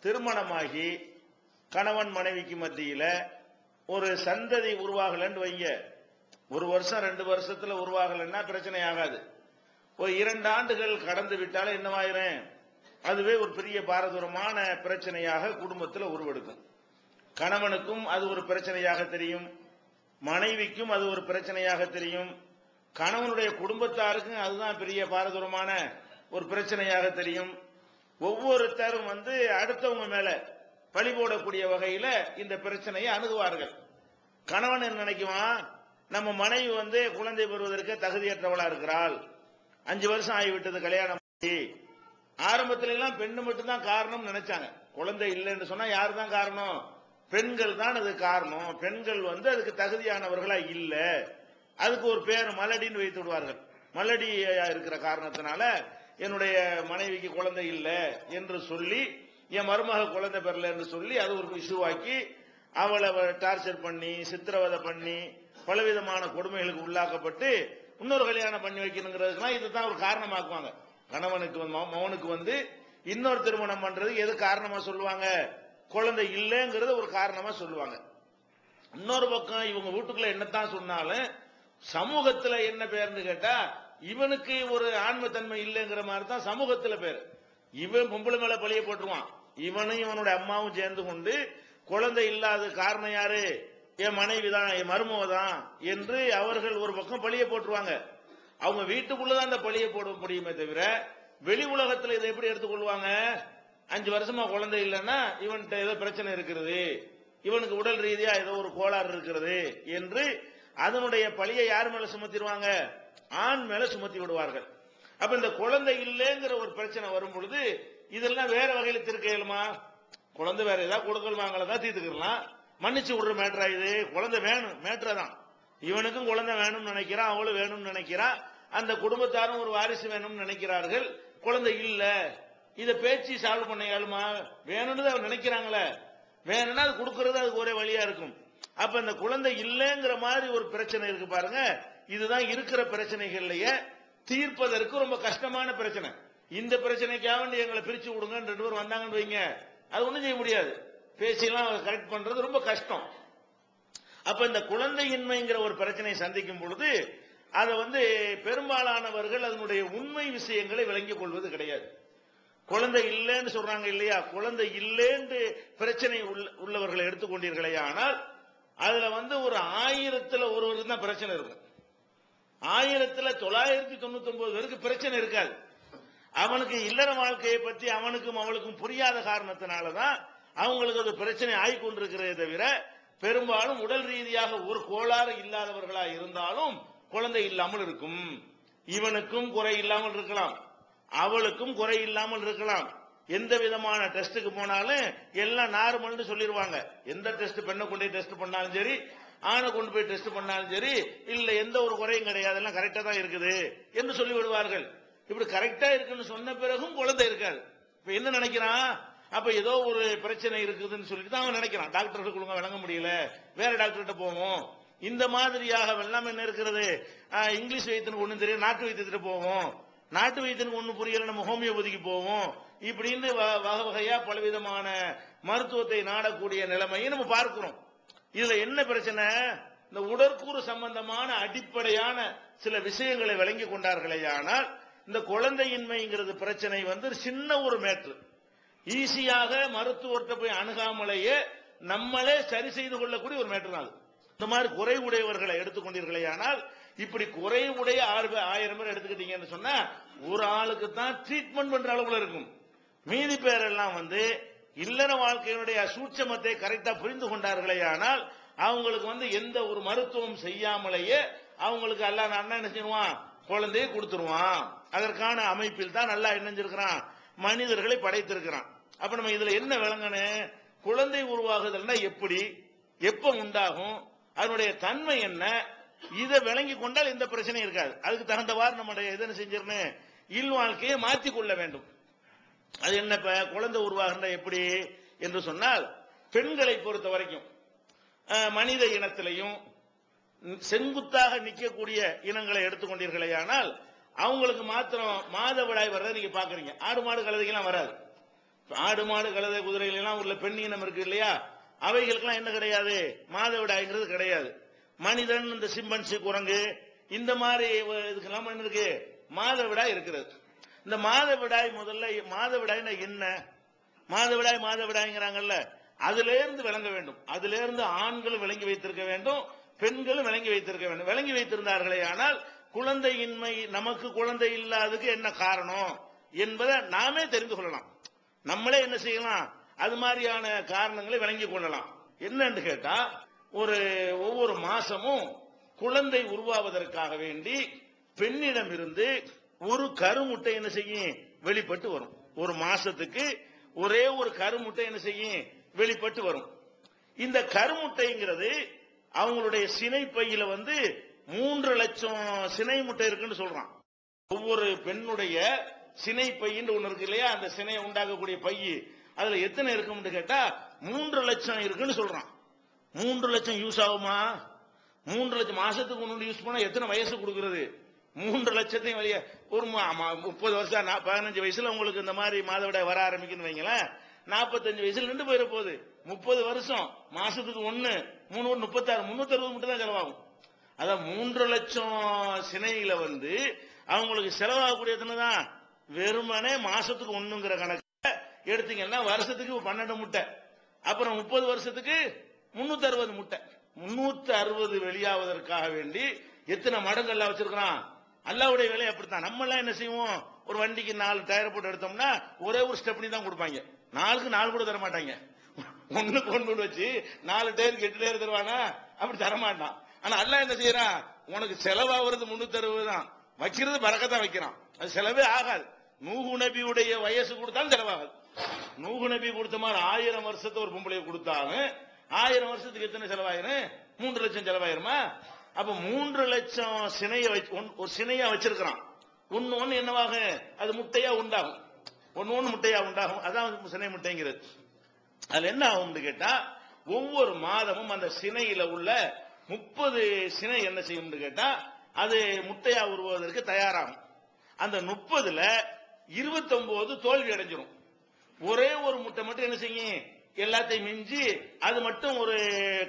திருமணமாகி கணவன் மனைவிக்கு மத்தியில ஒரு சந்ததி உருவாகலன்னு வைங்க. ஒரு வருஷம் 2 வருஷத்துல உருவாகலன்னா பிரச்சனை ஆகாது. ஒரு 2 ஆண்டுகள் கடந்து விட்டாலும் என்னவாயிரும், அதுவே ஒரு பெரிய பாரதூரமான பிரச்சனையாக குடும்பத்தில் உருவெடுக்கும். கணவனுக்கும் அது ஒரு பிரச்சனையாக தெரியும், மனைவிக்கும் அது ஒரு பிரச்சனையாக தெரியும், கணவனுடைய குடும்பத்தாருக்கும் அதுதான் பெரிய பாரதூரமான ஒரு பிரச்சனையாக தெரியும். ஒவ்வொருத்தரும் அடுத்தவங்க மேல பழி போடக்கூடிய வகையில இந்த பிரச்சனையை அணுகுவார்கள். கணவன் என்ன நினைக்குவான், நம்ம மனைவி குழந்தை பெறுவதற்கு தகுதியற்றவளா இருக்கிறாள், 5 வருஷம் ஆகிவிட்டது கல்யாணம். ஆரம்பத்தில எல்லாம் பெண்ணு மட்டும்தான் காரணம் நினைச்சாங்க. குழந்தை இல்லைன்னு சொன்னா யாரு தான் காரணம்? பெண்கள் தான் அது காரணம். பெண்கள் அதுக்கு தகுதியானவர்களா இல்ல, அதுக்கு ஒரு பேர் மலடின்னு வைத்து விடுவார்கள். மலடி இருக்கிற காரணத்தினால என்னுடைய மனைவிக்கு குழந்தை இல்ல என்று சொல்லி, என் மருமக குழந்தை பெறல என்று சொல்லி அது ஒரு இஷ்யூவாக்கி அவளை டார்ச்சர் பண்ணி சித்திரவதை பண்ணி பலவிதமான கொடுமைகளுக்கு உள்ளாக்கப்பட்டு இன்னொரு கல்யாணம் பண்ணி வைக்கணுங்கிறதுக்குலாம் இதுதான் ஒரு காரணமாக்குவாங்க. கணவனுக்கு மகனுக்கு இன்னொரு திருமணம் பண்றது எது காரணமா சொல்லுவாங்க? குழந்தை இல்லைங்கிறத ஒரு காரணமா சொல்லுவாங்க. இன்னொரு பக்கம் இவங்க வீட்டுக்குள்ள என்னத்தான் சொன்னாலும் சமூகத்துல என்ன பேர்னு கேட்டா, இவனுக்கு ஒரு ஆன்மத்தன்மை இல்லைங்கிற மாதிரி தான் சமூகத்துல பேர். இவன் பொம்பளை மேல பழிய போட்டுருவான். இவனும் இவனுடைய அம்மாவும் சேர்ந்து கொண்டு குழந்தை இல்லாத காரணம் யாரு? என் மனைவி தான், என் மருமக தான் என்று அவர்கள் ஒரு பக்கம் பழிய போட்டுருவாங்க. அவங்க வீட்டுக்குள்ளதான் அந்த பழிய போட முடியுமே தவிர வெளி உலகத்தில் இதை எப்படி எடுத்துக்கொள்வாங்க? 5 வருஷமா குழந்தை இல்லைன்னா இவன்கிட்ட ஏதோ பிரச்சனை இருக்கிறது, இவனுக்கு உடல் ரீதியா ஏதோ ஒரு கோளாறு இருக்கிறது என்று அதனுடைய பழியை யார் மேல சுமத்திடுவாங்க? ஆண் மேல சுமத்தி விடுவார்கள். அப்ப இந்த குழந்தை இல்லைங்கிற ஒரு பிரச்சனை வரும் பொழுது இதெல்லாம் வேற வகையில தீர்க்க இயலுமா? குழந்தை வேற ஏதாவது கொடுக்கல் வாங்கலாம் தீர்த்துக்கலாம், மன்னிச்சு விடுற மேட்டரா இது? குழந்தை வேணும் மேட்டரா தான். இவனுக்கும் குழந்தை வேணும்னு நினைக்கிறான், அவளும் வேணும்னு நினைக்கிறா, அந்த குடும்பத்தாரும் ஒரு வாரிசு வேணும்னு நினைக்கிறார்கள். குழந்தை இல்ல, இத பேச்சு சால்வ் பண்ண இயலுமா? வேணும்னு அவர் நினைக்கிறாங்களே, வேணும்னா அது கொடுக்கறது அதுக்கு ஒரே வழியா இருக்கும். அப்ப இந்த குழந்தை இல்லைங்கிற மாதிரி ஒரு பிரச்சனை இருக்கு பாருங்க, இதுதான் இருக்கிற பிரச்சனைகள்லயே தீர்ப்பதற்கு ரொம்ப கஷ்டமான பிரச்சனை. இந்த பிரச்சனைக்காக எங்களை பிரிச்சு விடுங்க 2 பேர் வந்தாங்கன்னு வைங்க, அது ஒண்ணும் செய்ய முடியாது. பேசியெல்லாம் கரெக்ட் பண்றது ரொம்ப கஷ்டம். அப்ப இந்த குழந்தையின்மைங்கிற ஒரு பிரச்சனையை சந்திக்கும் பொழுது அதை பெரும்பாலானவர்கள் அதனுடைய உண்மை விஷயங்களை விளங்கிக் கொள்வது கிடையாது. குழந்தை இல்லைன்னு சொல்றாங்க இல்லையா, குழந்தை இல்லைன்னு பிரச்சனை உள்ளவர்களை எடுத்துக்கொண்டீர்களே, ஆனால் அதுல ஒரு 1000ல் ஒருவருக்கு தான் பிரச்சனை இருக்கும். 1999 பேருக்கு பிரச்சனை இருக்காது. அவனுக்கு இல்லற வாழ்க்கையை பற்றி அவனுக்கும் அவளுக்கும் புரியாத காரணத்தினாலதான் அவங்களுக்கு அது பிரச்சனை ஆகிக்கொண்டிருக்கிறதே தவிர, பெரும்பாலும் உடல் ரீதியாக ஒரு கோளாறு இல்லாதவர்களா இருந்தாலும் குழந்தை இல்லாமல் இருக்கும். இவனுக்கும் குறை இல்லாமல் இருக்கலாம், அவளுக்கும் குறை இல்லாமல் இருக்கலாம். எந்த விதமான டெஸ்டுக்கு போனாலும் எல்லாம் நார்மல்னு சொல்லிடுவாங்க. எந்த டெஸ்ட் பெண்ணை கொண்டு டெஸ்ட் பண்ணாலும் சரி, ஆணை கொண்டு போய் டெஸ்ட் பண்ணாலும் சரி, இல்ல எந்த ஒரு குறையும் கிடையாது, எல்லாம் கரெக்டா தான் இருக்குது என்று சொல்லி விடுவார்கள். இப்படி கரெக்டா இருக்குன்னு சொன்ன பிறகும் குழந்தை இருக்காது. இப்ப என்ன நினைக்கிறான், அப்ப ஏதோ ஒரு பிரச்சனை இருக்குதுன்னு சொல்லிட்டு தான் அவன் நினைக்கிறான். டாக்டர் கொடுங்க விளங்க முடியல, வேற டாக்டர்கிட்ட போவோம். இந்த மாதிரியாக எல்லாம் என்ன இருக்கிறது, இங்கிலீஷ் வைத்தியனுக்கு ஒண்ணும் தெரியும், நாட்டு வைத்தியத்துக்கு போவோம், நாட்டு வைத்தியனுக்கு ஒன்னும் புரியல நம்ம ஹோமியோபதிக்கு போவோம். இப்படின்னு வகை வகையா பலவிதமான மருத்துவத்தை நாடக்கூடிய நிலைமையை நம்ம பார்க்கிறோம். இதுல என்ன பிரச்சனை, இந்த உடற்கூறு சம்பந்தமான அடிப்படையான சில விஷயங்களை விளங்கி கொண்டார்களே, ஆனால் இந்த குழந்தையின்மைங்கிறது பிரச்சனை சின்ன ஒரு மேட்ரு, ஈஸியாக மருத்துவர்கிட்ட போய் அணுகாமலேயே நம்மளே சரி செய்து கொள்ளக்கூடிய ஒரு மேட்ரு தான். இந்த மாதிரி குறைவுடையவர்களை எடுத்துக்கொண்டீர்களே, ஆனால் இப்படி குறைவுடைய 1000 பேர் எடுத்துக்கிட்டீங்கன்னு சொன்னா ஒரு ஆளுக்கு தான் ட்ரீட்மெண்ட் பண்ற அளவுல இருக்கும். மீதி பேரெல்லாம் இல்லற வாழ்க்கையினுடைய சூட்சமத்தை கரெக்டா புரிந்து கொண்டார்களே, ஆனால் அவங்களுக்கு எந்த ஒரு மருத்துவம் செய்யாமலேயே அவங்களுக்கு எல்லாம் அண்ணா என்ன செய்வான், குழந்தையை கொடுத்துருவான். அதற்கான அமைப்பில் தான் நல்லா இணைஞ்சிருக்கிறான், மனிதர்களை படைத்திருக்கிறான். அப்ப நம்ம இதுல என்ன விளங்கணும், குழந்தை உருவாகுதல்னா எப்படி, எப்ப உண்டாகும், அதனுடைய தன்மை என்ன, இதை விளங்கி கொண்டால் எந்த பிரச்சனையும் இருக்காது. அதுக்கு தகுந்தவாறு நம்முடைய எதனை செஞ்சிடணும், இல்வாழ்க்கையை மாற்றிக்கொள்ள வேண்டும். அது என்ன, குழந்தை உருவாகின்ற எப்படி என்று சொன்னால், பெண்களை பொறுத்த வரைக்கும் மனித இனத்திலையும் செங்குத்தாக நிற்கக்கூடிய இனங்களை எடுத்துக்கொண்டீர்களே, ஆனால் அவங்களுக்கு மாத்திரம் மாதவிடாய் வர்றதை நீங்க பாக்குறீங்க. ஆடு மாடு கழுதைகள்லாம் வராது. ஆடு மாடு கழுதை குதிரைகள் எல்லாம் உள்ள பெண் இனம் இருக்கு இல்லையா, அவைகளுக்கெல்லாம் என்ன கிடையாது, மாதவிடாய்ங்கிறது கிடையாது. மனிதன், இந்த சிம்பன்சி குரங்கு இந்த மாதிரி இதுக்கெல்லாம் என்ன இருக்கு, மாதவிடாய் இருக்கிறது. இந்த மாதவிடாய் முதல்ல மாதவிடாய்னா என்ன, மாதவிடாய்ங்கிறாங்கல்ல, அதுல இருந்து விளங்க வேண்டும். அதுல இருந்து ஆண்களும் விளங்கி வைத்திருக்க வேண்டும், பெண்களும் விளங்கி வைத்திருக்க வேண்டும். விளங்கி வைத்திருந்தார்களே ஆனால் குழந்தையின்மை, நமக்கு குழந்தை இல்லாததுக்கு என்ன காரணம் என்பதை நாமே தெரிந்து கொள்ளலாம். நம்மளே என்ன செய்யலாம், அது மாதிரியான காரணங்களை விளங்கி கொள்ளலாம். என்னன்னு கேட்டா, ஒவ்வொரு மாசமும் குழந்தை உருவாவதற்காக வேண்டி பெண்ணிடம் இருந்து ஒரு கருமுட்டை என்ன செய்யும், வெளிப்பட்டு வரும். ஒரு மாசத்துக்கு ஒரே ஒரு கருமுட்டை என்ன செய்யும், வெளிப்பட்டு வரும். இந்த கருமுட்டைங்கிறது அவங்களுடைய சினை பையில 3 லட்சம் சினை முட்டை இருக்குன்னு சொல்றான். ஒவ்வொரு பெண்ணுடைய சினை பையின்னு ஒண்ணு இருக்கு இல்லையா, அந்த சினையை உண்டாக்கக்கூடிய பையி, அதுல எத்தனை இருக்கும்னு கேட்டா 3 லட்சம் இருக்குன்னு சொல்றான். 3 லட்சம் யூஸ் ஆகுமா? 3 லட்சம் மாசத்துக்கு ஒன்று யூஸ் பண்ணா எத்தனை வயசு கொடுக்கிறது? 3 லட்சத்தையும் வெளியே ஒரு 30 வருஷம் 15 வயசுல உங்களுக்கு இந்த மாதிரி மாதவிடாய் வர ஆரம்பிக்குன்னு வைங்களேன், 45 வயசுல நின்று போயிட போகுது. 30 வருஷம் மாசத்துக்கு 1 3 36 360 மட்டும் தான் செலவாகும். அதான் 3 லட்சம் சினையில அவங்களுக்கு செலவாகக்கூடிய எத்தனை தான், வெறுமனே மாசத்துக்கு 1ங்கிற கணக்கு எடுத்தீங்கன்னா வருஷத்துக்கு 12 முட்டை, அப்புறம் 30 வருஷத்துக்கு 360 முட்டை. 360 வெளியாவதற்காக வேண்டி எத்தனை மடங்கு எல்லாம் வச்சிருக்கிறான். அல்லாவுடைய வேலை அப்படித்தான். நம்ம எல்லாம் என்ன செய்வோம், ஒரு வண்டிக்கு 4 டயர் போட்டு எடுத்தோம்னா ஒரே ஒரு ஸ்டெப்னி தான் கொடுப்பாங்க, 4க்கு 4 கூட தர மாட்டாங்க. 1க்கு 1 வச்சு 4 டயருக்கு 8 டயர் தருவானா, அப்படி தரமாட்டான். ஆனா அல்லாஹ் என்ன செய்யறான், உனக்கு செலவாகிறது 360 தான், வைக்கிறது பறக்கத்தான் வைக்கிறான். அது செலவே ஆகாது. நூஹு நபியுடைய வயசு கொடுத்தாலும் செலவாகாது. நூஹு நபி கொடுத்த மாதிரி 1000 வருஷத்தை ஒரு பொம்பளையை கொடுத்தாலும் 1000 வருஷத்துக்கு எத்தனை செலவாயிரும், 3 லட்சம் செலவாயிருமா? அப்ப 3 லட்சம் சினையை ஒரு சினையா வச்சிருக்கிறான். ஒன்னு என்னவாக, அது முட்டையா உண்டாகும், ஒன்னு முட்டையா உண்டாகும். அதான் சினை முட்டைங்கிறது. அதுல என்ன ஆகும் கேட்டா, ஒவ்வொரு மாதமும் அந்த சினையில உள்ள 30 சினை என்ன செய்யும் கேட்டா, அது முட்டையா உருவாவதற்கு தயாராகும். அந்த 30ல 29 தோல்வி அடைஞ்சிடும். ஒரே ஒரு முட்டை மட்டும் என்ன செய்யும், எல்லாத்தையும் மிஞ்சி அது மட்டும் ஒரு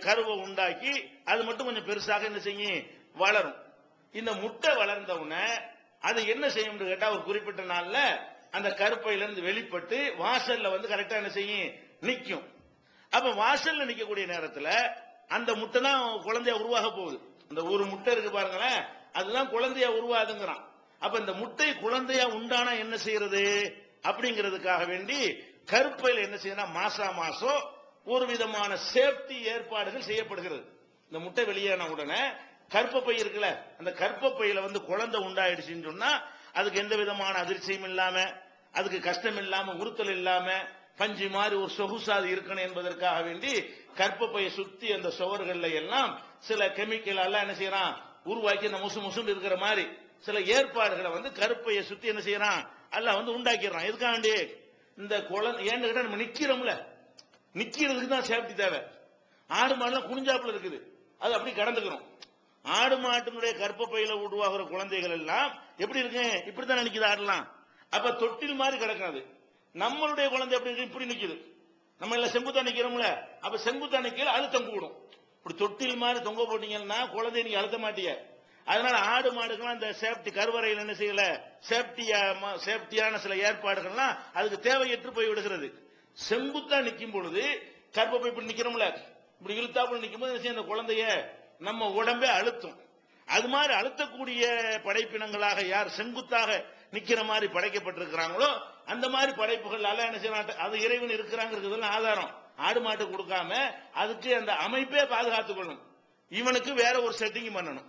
கருவை உண்டாக்கி அது மட்டும் கொஞ்சம் பெருசாக என்ன செய்யும், வளரும். இந்த முட்டை வளர்ந்த உடனே அது என்ன செய்யும் கேட்டா, ஒரு குறிப்பிட்ட நாள்ல அந்த கருப்பையில இருந்து வெளிப்பட்டு வாசல்ல கரெக்டா என்ன செய்யும், நிக்கும். அப்ப வாசல்ல நிக்கக்கூடிய நேரத்துல அந்த முட்டை தான் குழந்தையா உருவாக போகுது. அந்த ஒரு முட்டை இருக்கு பாருங்களேன், அதுதான் குழந்தையா உருவாதுங்கிறான். அப்ப இந்த முட்டை குழந்தையா உண்டானா என்ன செய்யறது அப்படிங்கிறதுக்காக வேண்டி கருப்பையில் என்ன செய்யணும், மாசம் ஒரு விதமான சேஃப்டி ஏற்பாடுகள் செய்யப்படுகிறது. இந்த முட்டை வெளியேறின உடனே கர்ப்பப்பை இருக்குல்ல, அந்த கர்ப்பப்பையில குழந்தை உண்டாயிடுச்சுன்னு சொன்னா அதுக்கு எந்த விதமான அதிர்ச்சியும் இல்லாம, அதுக்கு கஷ்டம் இல்லாம, உறுத்தல் இல்லாம, பஞ்சு மாதிரி ஒரு சொகுசாது இருக்கணும் என்பதற்காக வேண்டி கர்ப்பப்பையை சுத்தி அந்த சுவர்கள்ல எல்லாம் சில கெமிக்கல் எல்லாம் என்ன செய்யறான், உருவாக்கி அந்த முசு இருக்கிற மாதிரி சில ஏற்பாடுகளை கருப்பையை சுத்தி என்ன செய்யறான், அல்ல உண்டாக்கிடுறான். எதுக்காண்டி, இந்த குழந்தை ஏன்னு கேட்டா நம்ம நிக்கிறோம்ல, நிக்கிறதுக்கு தான் சேஃப்டி தேவை. ஆடு மாடுலாம் குனிஞ்சாப்புல இருக்குது, அது அப்படி கடந்துக்கிறோம். ஆடு மாட்டினுடைய கர்ப்பப்பையில உருவாகிற குழந்தைகள் எல்லாம் எப்படி இருக்கு, இப்படித்தான் நிக்குது ஆடலாம். அப்ப தொட்டில் மாதிரி கிடக்காது. நம்மளுடைய குழந்தை எப்படி இருக்கு, இப்படி நிக்குது. நம்ம எல்லாம் செங்குத்தா நிக்கிறோம்ல, அப்ப செங்குத்தா நிக்கல அழுத்தம் கூடும். இப்படி தொட்டில் மாதிரி தொங்க போட்டீங்கன்னா குழந்தை நீங்க அழுத்த மாட்டீங்க. அதனால ஆடு மாடுகள்லாம் இந்த சேஃப்டி கருவறையில் என்ன செய்யல, சேஃப்டியான சில ஏற்பாடுகள்லாம் அதுக்கு தேவையற்று போய் விடுகிறது. செங்குத்தா நிக்கும் பொழுது கர்ப்பப்பை இப்படி நிக்கிறோம்ல, இப்படி இழுத்தாப்புல நிக்கும் போது அந்த குழந்தைய நம்ம உடம்பே அழுத்தும். அது மாதிரி அழுத்தக்கூடிய படைப்பினங்களாக யார் செங்குத்தாக நிக்கிற மாதிரி படைக்கப்பட்டிருக்கிறாங்களோ அந்த மாதிரி படைப்புகள் அல்ல என்ன செய்யணும், அது இறைவன் இருக்கிறாங்கிறது ஆதாரம். ஆடு மாட்டு கொடுக்காம அதுக்கு அந்த அமைப்பே பாதுகாத்துக் கொள்ளணும். இவனுக்கு வேற ஒரு செட்டிங் பண்ணணும்.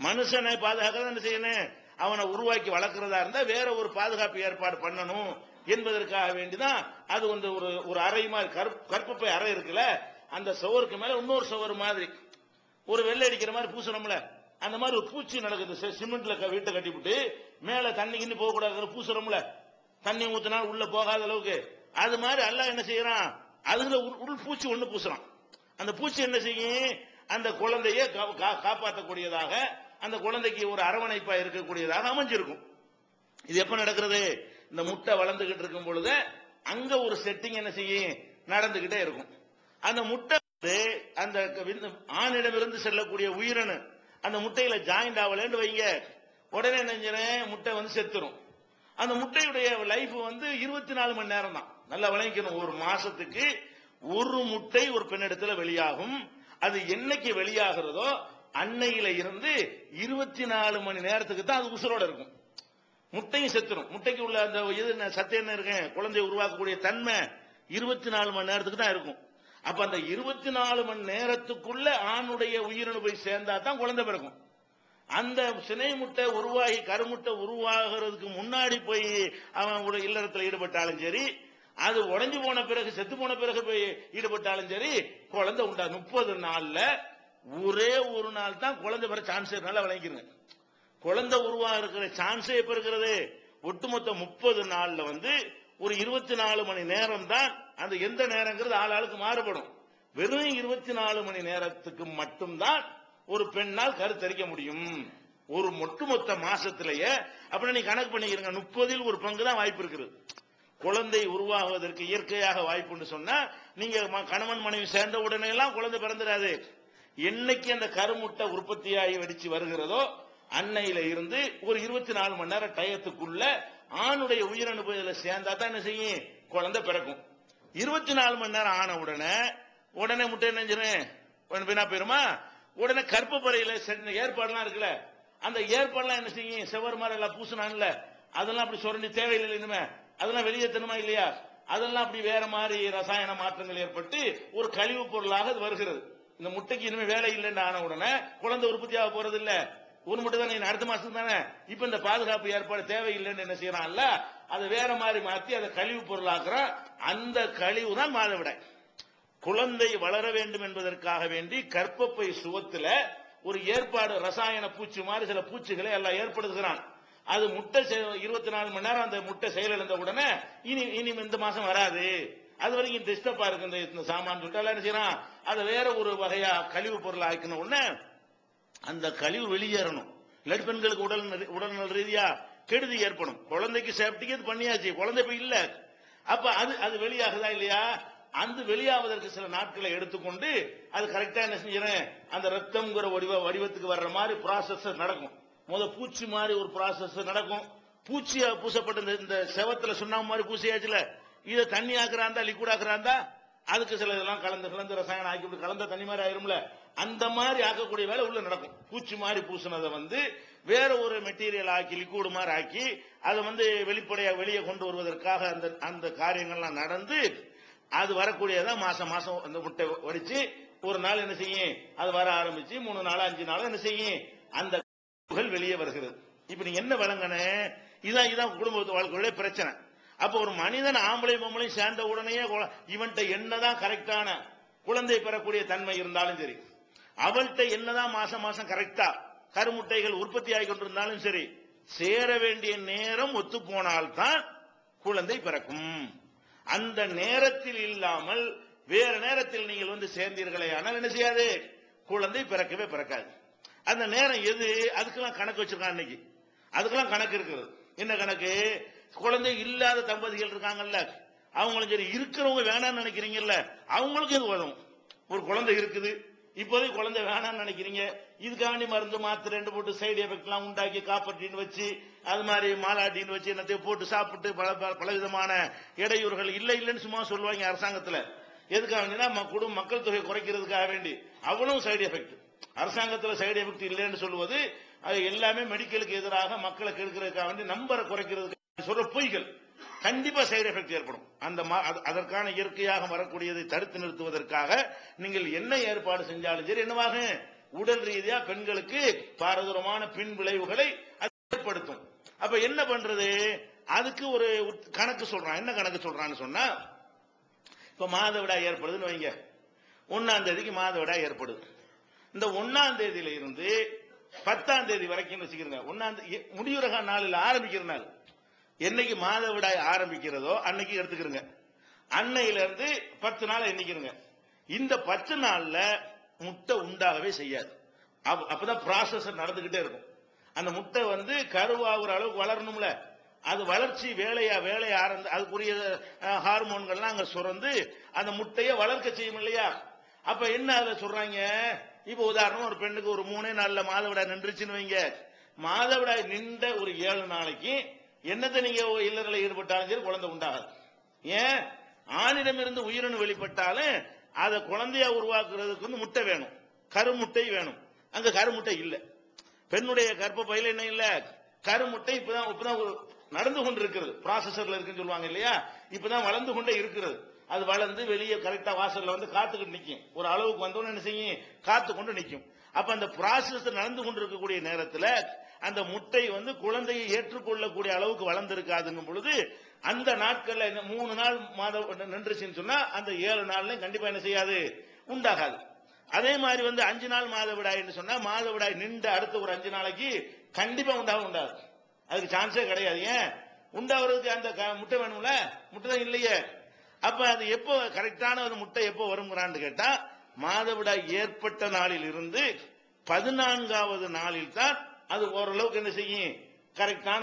மனுஷனை பாதுகாக்க என்ன செய்யணும், அவனை உருவாக்கி வளர்க்கிறதா இருந்தா வேற ஒரு பாதுகாப்பு ஏற்பாடு பண்ணணும் என்பதற்காக வேண்டிதான் அது ஒரு அறை மாதிரி கற்பப்பை அறை இருக்குல்ல, அந்த சுவருக்கு மேல இன்னொரு சுவர் மாதிரி ஒரு வெள்ளை அடிக்கிற மாதிரி பூசணும்ல, அந்த மாதிரி ஒரு பூச்சி நடக்குது. சிமெண்ட்ல வீட்டை கட்டிவிட்டு மேல தண்ணி கிண்ணி போக கூடாது பூசுறோம்ல, தண்ணி ஊத்தினா உள்ள போகாத அளவுக்கு. அது மாதிரி அல்லாஹ் என்ன செய்யறான், அதுல உள் பூச்சி ஒண்ணு பூசுறான். அந்த பூச்சி என்ன செய்யும், அந்த குழந்தைய காப்பாற்றக்கூடியதாக, அந்த குழந்தைக்கு ஒரு அரவணைப்பா இருக்கக்கூடியதாக அமைஞ்சிருக்கும். இது எப்ப நடக்கிறது, இந்த முட்டை வளர்ந்துகிட்டு இருக்கும் பொழுது அங்க ஒரு செட்டிங் என்ன செய்யும் நடந்துகிட்டே இருக்கும். அந்த முட்டை அந்த ஆணிடமிருந்து செல்லக்கூடிய உயிரணு அந்த முட்டையில ஜாயிண்ட் ஆகலன்னு வைங்க, உடனே என்ன முட்டை வந்து செத்துரும். அந்த முட்டையுடைய லைஃப் வந்து 24 மணி நேரம் தான். நல்லா விளங்கிக்கணும். ஒரு மாசத்துக்கு ஒரு முட்டை ஒரு பெண்ணிடத்துல வெளியாகும். அது என்னைக்கு வெளியாகிறதோ அன்னையில இருந்து 24 மணி நேரத்துக்கு தான் அது உசுரோட இருக்கும். முட்டையும் செத்துரும். முட்டைக்கு உள்ள அந்த சத்து என்ன இருக்கு, குழந்தை உருவாக்கக்கூடிய தன்மை 24 மணி நேரத்துக்கு தான் இருக்கும். அப்ப அந்த 24 மணி நேரத்துக்குள்ள ஆணுடைய உயிரணு போய் சேர்ந்தா தான் குழந்தை பிறக்கும். அந்த சினை முட்டை உருவாகி கருமுட்டை உருவாகிறதுக்கு முன்னாடி போய் அவன் இல்லறத்தில் ஈடுபட்டாலும் சரி, அது உடைஞ்சு போன பிறகு செத்து போன பிறகு போய் ஈடுபட்டாலும் சரி, குழந்தை உண்டா 30 நாள்ல ஒரே ஒரு நாள் தான் குழந்தை பெற சான்ஸ். நல்லா விளங்கிருங்க. குழந்தை உருவாக இருக்கிற சான்ஸே எப்ப இருக்கிறது, ஒட்டுமொத்த 30 நாள்ல வந்து ஒரு 24 மணி நேரம் தான். அந்த எந்த நேரங்கிறது ஆளுக்கு மாறுபடும். வெறும் 24 மணி நேரத்துக்கு மட்டும்தான் ஒரு பெண்ணால் கருத்தரிக்க முடியும் ஒரு ஒட்டுமொத்த மாசத்திலேயே. அப்படின்னு நீ கணக்கு பண்ணிக்கிறீங்க, 30ல் ஒரு பங்கு தான் வாய்ப்பு இருக்குது. குழந்தை உருவாகுவதற்கு இயற்கையாக வாய்ப்புன்னு சொன்னா, நீங்க கணவன் மனைவி சேர்ந்த உடனே எல்லாம் குழந்தை பிறந்துடாது. என்னைக்கு அந்த கருமுட்டை உற்பத்தியாகி வெடிச்சு வருகிறதோ அன்னையில இருந்து ஒரு 24 மணி நேரம் டயத்துக்குள்ள ஆணுடைய உயிரணு போய் சேர்ந்தா தான் என்ன செய்யும் குழந்தை பிறக்கும். 24 மணி நேரம் ஆன உடனே முட்டை நெஞ்சிரும் வீணா போயிருமா. உடனே கர்ப்பப்பறையில ஏற்பாடுலாம் இருக்குல்ல, அந்த ஏற்பாடுலாம் என்ன செய்யும், செவர் மாதிரி எல்லாம் பூசினான்ல, அதெல்லாம் அப்படி சுரண்டி தேவையில்லை இனிமே, அதெல்லாம் வெளியேற்றணுமா இல்லையா, அதெல்லாம் அப்படி வேற மாதிரி ரசாயன மாற்றங்கள் ஏற்பட்டு ஒரு கழிவு பொருளாக அது வருகிறது. இந்த முட்டைக்கு இனிமே வேலை இல்லைன்னு ஆன உடனே குழந்தை உற்பத்தியாக போறது இல்ல, ஒரு முட்டை தானே அடுத்த மாசம் தானே. இப்ப இந்த பாதுகாப்பு ஏற்பாடு தேவையில்லைன்னு என்ன செய்யறான்ல, அதை வேற மாதிரி மாத்தி அதை கழிவு பொருளாக்குறான். அந்த கழிவு தான் மாதவிடாய். குழந்தை வளர வேண்டும் என்பதற்காக வேண்டி கர்ப்பப்பை சுவத்துல ஒரு ஏற்பாடு, ரசாயன பூச்சி மாதிரி சில பூச்சிகளை எல்லாம் ஏற்படுத்துகிறான். அது முட்டை 24 மணி நேரம் அந்த முட்டை செயலிழந்த உடனே இனி இந்த மாசம் வராது, அது வரைக்கும் டிஸ்டர்பா இருக்கு இந்த சாமான் சொல்லிட்டு எல்லாம் என்ன செய்யறான், அதை வேற ஒரு வகையா கழிவு பொருள் ஆக்கணும். உடனே அந்த கழிவு வெளியேறணும். இல்லாட்டி பெண்களுக்கு உடல்நல ரீதியா கெடுதி ஏற்படும். குழந்தைக்கு சேஃப்டிக்கு அது பண்ணியாச்சு, குழந்தை போய் இல்ல. அப்ப அது வெளியாகுதா இல்லையா, அந்த வெளியாவதற்கு சில நாட்களை எடுத்துக்கொண்டு அது கரெக்டா என்ன செஞ்சேன், அந்த ரத்தம்ங்கிற வடிவத்துக்கு வர்ற மாதிரி ப்ராசஸ் நடக்கும். பூச்சி மாதிரி ஒரு ப்ராசஸ் நடக்கும். பூச்சியா பூசப்பட்ட இந்த செவத்துல சுண்ணாம்பு மாதிரி பூசியாச்சுல, இதை தண்ணி ஆக்குறாந்தா லிக்விட் ஆக்குறாந்தா, அதுக்கு சில இதெல்லாம் கலந்து ரசாயனம் ஆக்கி கலந்த தண்ணி மாதிரி ஆயிரும்ல, அந்த மாதிரி ஆக்கக்கூடிய வேலை உள்ள நடக்கும். பூச்சி மாதிரி பூசினதை வேற ஒரு மெட்டீரியல் ஆக்கி லிக்விட் மாதிரி ஆக்கி அதை வெளிப்படையா வெளியே கொண்டு வருவதற்காக அந்த காரியங்கள்லாம் நடந்து அது வரக்கூடியதான் மாசம் மாசம் அந்த முட்டை வடிச்சு ஒரு நாள் என்ன செய்யும், அது வர ஆரம்பிச்சு 3 நாள் 5 நாள் என்ன செய்யும், அந்த வெளியே வருகிறது. இப்ப நீங்க என்ன வழங்கன, இதான் குடும்ப வாழ்க்கையுடைய பிரச்சனை. அப்ப ஒரு மனிதன் ஆம்பளை பொம்பளையும் சேர்ந்த உடனே இவன்கிட்ட என்னதான் கரெக்டான குழந்தை பெறக்கூடிய தன்மை இருந்தாலும் சரி, அவள்கிட்ட என்னதான் மாசம் மாசம் கரெக்டா கருமுட்டைகள் உற்பத்தி ஆகி கொண்டிருந்தாலும் சரி, சேர வேண்டிய நேரம் ஒத்து போனால்தான் குழந்தை பிறக்கும். அந்த நேரத்தில் இல்லாமல் வேற நேரத்தில் நீங்கள் சேர்ந்தீர்களே ஆனால் என்ன செய்யாது, குழந்தை பிறக்கவே பிறக்காது. அந்த நேரம் எது, அதுக்கெல்லாம் கணக்கு வச்சிருக்கான் இன்னைக்கு. அதுக்கெல்லாம் கணக்கு இருக்கிறது. என்ன கணக்கு, குழந்தை இல்லாத தம்பதிகள் இருக்காங்கல்ல, அவங்களும் சரி, இருக்கிறவங்க வேணாம்னு நினைக்கிறீங்கல்ல, அவங்களுக்கு இது உதவும். ஒரு குழந்தை இருக்குது, இப்போதைக்கு குழந்தை வேணாம்னு நினைக்கிறீங்க, இதுக்காண்டி மருந்து மாத்திரை 2 போட்டு சைடு எஃபெக்ட் எல்லாம் உண்டாக்கி காப்பர்டின்னு வச்சு அது மாதிரி மாலாட்டின்னு வச்சு என்னத்தையும் போட்டு சாப்பிட்டு பலவிதமான இடையூறுகள் இல்லைன்னு சும்மா சொல்லுவாங்க அரசாங்கத்துல. எதுக்காக, குடும்ப மக்கள் தொகை குறைக்கிறதுக்காக வேண்டி. அவ்வளவு சைடு எஃபெக்ட் அரசாங்கத்துல சைடு எஃபெக்ட் இல்லைன்னு சொல்லுவது அது எல்லாமே மெடிக்கலுக்கு எதிராக மக்களை கெடுக்கிறதுக்காக வேண்டி நம்பரை குறைக்கிறதுக்கு சொல்ற பொய்கள். கண்டிப்பா சைடு எஃபெக்ட் ஏற்படும். அதற்கான இயற்கையாக வரக்கூடியதை தடுத்து நிறுத்துவதற்காக நீங்கள் என்ன ஏற்பாடு செஞ்சாலும் சரி என்னவாக உடல் ரீதியா பெண்களுக்கு பாரதூரமான பின் விளைவுகளை ஏற்படுத்தும். அப்ப என்ன பண்றது, அதுக்கு ஒரு கணக்கு சொல்றான். என்ன கணக்கு சொல்றான்னு சொன்னா, இப்ப மாதவிடாய் ஏற்படுதுன்னு வைங்க, 1ஆம் தேதிக்கு மாதவிடாய் ஏற்படுது. இந்த 1ஆம் தேதியில இருந்து 10ஆம் தேதி வரைக்கும் வச்சுக்கிறங்க. 1ஆம் முடிவுரக நாளில் ஆரம்பிக்கிற நாள் என்னைக்கு மாதவிடாய் ஆரம்பிக்கிறதோ அன்னைக்கு எடுத்துக்கிறங்க. அன்னையில இருந்து 10 நாள் எண்ணிக்கிறங்க. இந்த 10 நாள்ல முட்டை உண்டாகவே செய்யாது. அப்பதான் ப்ராசஸ் நடந்துகிட்டே இருக்கும். அந்த முட்டை கருவாகிற அளவுக்கு வளரணும்ல, அது வளர்ச்சி வேலையை ஆரம்பி அதுக்குரிய ஹார்மோன்கள்லாம் அங்க சுரந்து அந்த முட்டையை வளர்க்க செய்யும் இல்லையா? அப்ப என்ன அதை சொல்றாங்க? இப்ப உதாரணம், ஒரு பெண்ணுக்கு ஒரு 3 நாள்ல மாதவிடாய் நின்றுச்சுன்னு வைங்க. மாதவிடாய் நின்ற ஒரு 7 நாளைக்கு என்னத்தை நீங்க இல்லறல ஈடுபட்டாலும் சரி குழந்தை உண்டாகாது. ஏன்? ஆணிடமிருந்து உயிரணு வெளிப்பட்டாலும் அதை குழந்தையா உருவாக்குறதுக்கு வந்து முட்டை வேணும், கருமுட்டை வேணும். அங்க கருமுட்டை இல்ல. பெண்ணுடைய கர்ப்ப பையில என்ன இல்ல? கருமுட்டை. இப்பதான் நடந்து கொண்டு இருக்கிறது, ப்ராசஸர்ல இருக்குன்னு சொல்லுவாங்க இல்லையா? இப்பதான் வளர்ந்து கொண்டே இருக்கிறது. அது வளர்ந்து வெளியே கரெக்டா வாசல்ல வந்து காத்துக்கிட்டு நிற்கும். ஒரு அளவுக்கு வந்தோன்னு என்ன செய்யும்? காத்து கொண்டு நிற்கும். அப்ப அந்த ப்ராசஸ் நடந்து கொண்டு இருக்கக்கூடிய நேரத்தில் அந்த முட்டை வந்து குழந்தையை ஏற்றுக்கொள்ளக்கூடிய அளவுக்கு வளர்ந்திருக்காதுங்கும் பொழுது அந்த நாட்கள்ல 3 நாள் மாதம் நின்றுச்சுன்னு சொன்னா அந்த 7 நாள்ல கண்டிப்பா என்ன செய்யாது? உண்டாகாது. அதே மாதிரி வந்து 5 நாள் மாதவிடாய் சொன்னா மாதவிடாய் நின்று அடுத்த ஒரு 5 நாளைக்கு கண்டிப்பா உண்டாகாது. அதுக்கு சான்ஸே கிடையாது. ஏன்? உண்டாகிறதுக்கு அந்த முட்டை வேணும்ல, முட்டை தான் இல்லையே. அப்ப அது எப்போ கரெக்டான ஒரு முட்டை எப்போ வருங்கிறான்னு கேட்டா மாதவிடாய் ஏற்பட்ட நாளில் இருந்து 14வது நாளில் தான் அது ஓரளவுக்கு என்ன செய்யும்? கரெக்டான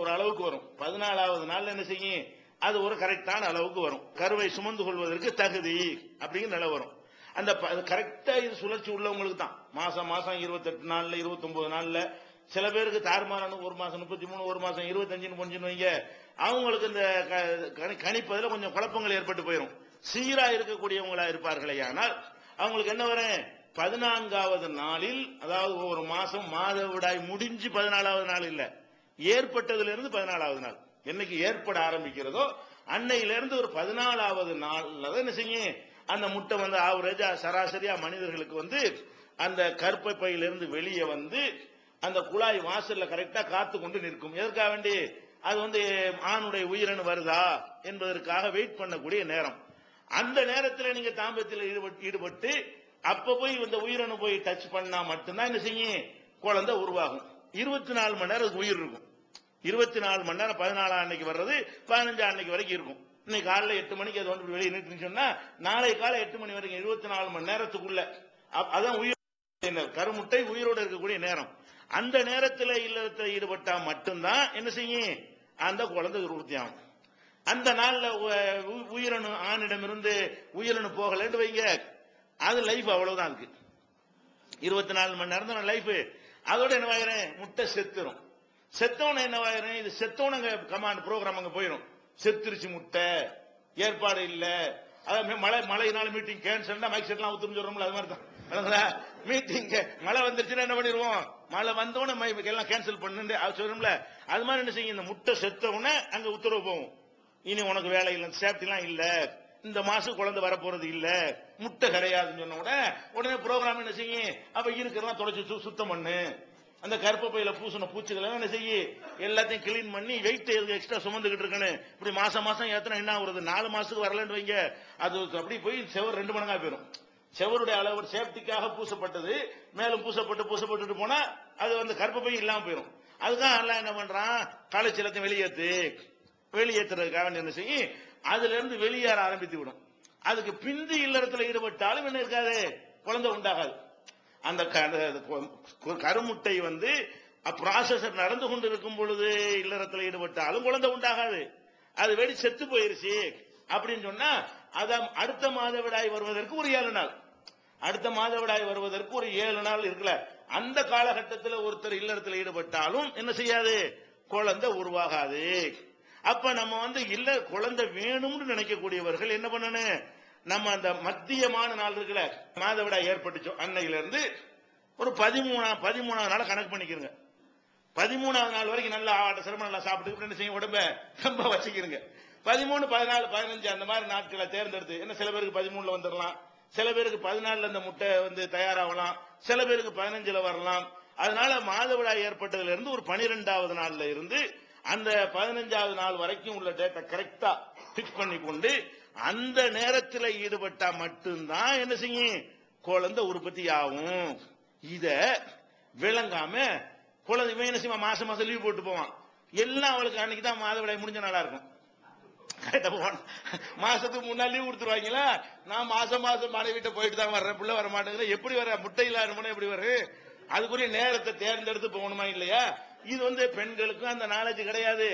ஒரு அளவுக்கு வரும். 14வது நாள் என்ன செய்யும்? அது ஒரு கரெக்டான அளவுக்கு வரும். கருவை சுமந்து கொள்வதற்கு தகுதி அப்படிங்கிற நிலை வரும். அந்த கரெக்டா இது சுழற்சி உள்ளவங்களுக்கு தான் மாசம் 28 நாள்ல 29 நாள்ல, சில பேருக்கு தாறுமாறான ஒரு மாசம் 33, ஒரு மாசம் 25 கொஞ்சம் வைங்க, அவங்களுக்கு இந்த கணிப்பதில் கொஞ்சம் குழப்பங்கள் ஏற்பட்டு போயிடும். சீரா இருக்கக்கூடியவங்களா இருப்பார்களே, ஆனால் அவங்களுக்கு என்ன வரும்? 14வது நாளில், அதாவது ஒரு மாசம் மாதவிடாய் முடிஞ்சு 14வது நாள் இல்ல, ஏற்பட்டதுல இருந்து 14வது நாள் என்னைக்கு ஏற்பட ஆரம்பிக்கிறதோ அன்னையிலிருந்து ஒரு 14வது நாள்ல என்ன செய்யும்? அந்த முட்டை வந்து ஆவரேஜா சராசரியா மனிதர்களுக்கு வந்து அந்த கர்ப்ப பையிலிருந்து வெளியே வந்து அந்த குழாய் வாசல்ல கரெக்டா காத்து கொண்டு நிற்கும். எதற்காக வேண்டி? அது வந்து ஆணுடைய உயிரணு வருதா என்பதற்காக வெயிட் பண்ணக்கூடிய நேரம். அந்த நேரத்தில் நீங்க தாம்பத்தியில் ஈடுபட்டு அப்ப போய் இந்த உயிரணு போய் டச் பண்ணா மட்டும்தான் என்ன செய்யும்? குழந்தை உருவாகும். 24 மணி நேரம் உயிர் இருக்கும். 24 மணி நேரம் 14 அன்னைக்கு வர்றது 15 அன்னைக்கு வரைக்கும் இருக்கும். இன்னைக்கு காலையில் 8 மணிக்கு அது வந்து வெளியே நின்று சொன்னா நாளை காலை 8 மணி வரைக்கும் 24 மணி நேரத்துக்குள்ள அதான் உயிர் கருமுட்டை உயிரோடு இருக்கக்கூடிய நேரம். அந்த நேரத்தில் இல்லறத்தில் ஈடுபட்டா மட்டும்தான் என்ன செய்யும்? அந்த குழந்தை உற்பத்தி ஆகும். அந்த நாள்ல உயிரணு ஆணிடமிருந்து உயிரணு போகலன்னு வைங்க, அது லைஃப் அவ்வளவுதான் இருக்கு. 24 மணி நேரம் தான் லைஃப். அதோட என்ன ஆகிறேன்? முட்டை செத்துரும். செத்தவன என்ன ஆகிறேன்? இது செத்தவன கமாண்ட் ப்ரோக்ராம் அங்க போயிடும். செத்துருச்சு முட்டை, ஏற்பாடு இல்ல, மழைனால மீட்டிங் கேன்சல், மைக் செட்லாம் ஊத்துன்னு சொல்றோம்ல, அது மாதிரி தான் மீட்டிங். மழை வந்துருச்சுன்னா என்ன பண்ணிடுவோம்? மழை வந்தோடனே எல்லாம் கேன்சல் பண்ணு சொல்றோம்ல, அது மாதிரி என்ன செய்யும்? இந்த முட்டை செத்தவன அங்க உத்தரவு போகும். இனி உனக்கு வேலை இல்லை, சேஃப்டி எல்லாம் இல்ல, இந்த மாசம் குழந்தை வர போறது இல்ல, முட்டை கிடையாதுன்னு சொன்ன உடனே ப்ரோக்ராம் என்ன செய்யும்? அப்ப இருக்கிறதெல்லாம் தொடச்சு சுத்தம் பண்ணு, அந்த கருப்ப பையில பூசின பூச்சிகளை என்ன செய்ய எல்லாத்தையும் கிளீன் பண்ணி வெயிட் எக்ஸ்ட்ரா சுமந்துகிட்டு இருக்கணும். இப்படி மாசம் ஏத்தனா என்ன ஆகுறது? 4 மாசத்துக்கு வரலன்னு வைங்க, அது அப்படி போய் செவர் 2 மடங்கா போயிடும். செவருடைய அளவு சேஃப்டிக்காக பூசப்பட்டது மேலும் பூசப்பட்டு போனா அது வந்து கருப்ப பை இல்லாம போயிடும். அதுதான் எல்லாம் என்ன பண்றான்? களைச்சலத்தையும் வெளியேற்றுறதுக்காக என்ன செய்யும்? அதுல இருந்து வெளியேற ஆரம்பித்து விடும். அதுக்கு பிந்தி இல்லறத்துல ஈடுபட்டாலும் என்ன இருக்காது? குழந்தை உண்டாகாது. அந்த கருமுட்டை வந்து ப்ராசஸர் நடந்து கொண்டு இருக்கும் பொழுது இல்லறத்தில் ஈடுபட்டாலும் குழந்தை உண்டாகாது. அது வெடி செத்து போயிருச்சு அப்படின்னு சொன்னா அதான் அடுத்த மாதவிடாய் வருவதற்கு ஒரு 7 நாள், அடுத்த மாதவிடாய் வருவதற்கு ஒரு 7 நாள் இருக்குல்ல, அந்த காலகட்டத்தில் ஒருத்தர் இல்லறத்தில் ஈடுபட்டாலும் என்ன செய்யாது? குழந்தை உருவாகாது. அப்ப நம்ம வந்து இல்ல குழந்தை வேணும்னு நினைக்கக்கூடியவர்கள் என்ன பண்ணணும்? நம்ம அந்த மத்தியமான நாள் இருக்குல்ல, மாதவிடாய் ஏற்பட்டுச்சோ அன்னையில இருந்து ஒரு 13வது நாள் கணக்கு பண்ணிக்கிறங்க. 13வது நாள் வரைக்கும் நல்லா சிரமம் நல்லா சாப்பிட்டு என்ன செய்யும்? உடம்ப ரொம்ப வச்சுக்கிறங்க. 13, 14, 15 அந்த மாதிரி நாட்களை தேர்ந்தெடுத்து என்ன, சில பேருக்கு 13ல வந்துடலாம், சில பேருக்கு 14ல இந்த முட்டை வந்து தயாராகலாம், சில பேருக்கு 15ல வரலாம். அதனால மாதவிடாய் ஏற்பட்டதுல இருந்து ஒரு 12வது நாள்ல இருந்து அந்த 15வது நாள் வரைக்கும் உள்ள டேட்டா கரெக்டா பிக்ஸ் பண்ணி கொண்டு அந்த நேரத்தில் ஈடுபட்டா மட்டும்தான் என்ன செய்யும்? குழந்தை உற்பத்தி ஆகும். இத விளங்காம குழந்தை என்ன செய்வான்? மாசம் லீவ் போட்டு போவான். எல்லாம் அவளுக்கு அன்னைக்கு தான் மாதவிடாய் முடிஞ்ச நாளா இருக்கும். மாசத்துக்கு முன்னாடி லீவ் கொடுத்துருவாங்களா? நான் மாசம் மனைவிட்ட போயிட்டு தான் வர்றேன், பிள்ளை வர மாட்டேங்குது. எப்படி வர? முட்டை இல்லாத எப்படி வரும்? அதுக்குரிய நேரத்தை தேர்ந்தெடுத்து போகணுமா இல்லையா? இது வந்து பெண்களுக்கும் அந்த நாலேஜ் கிடையாது.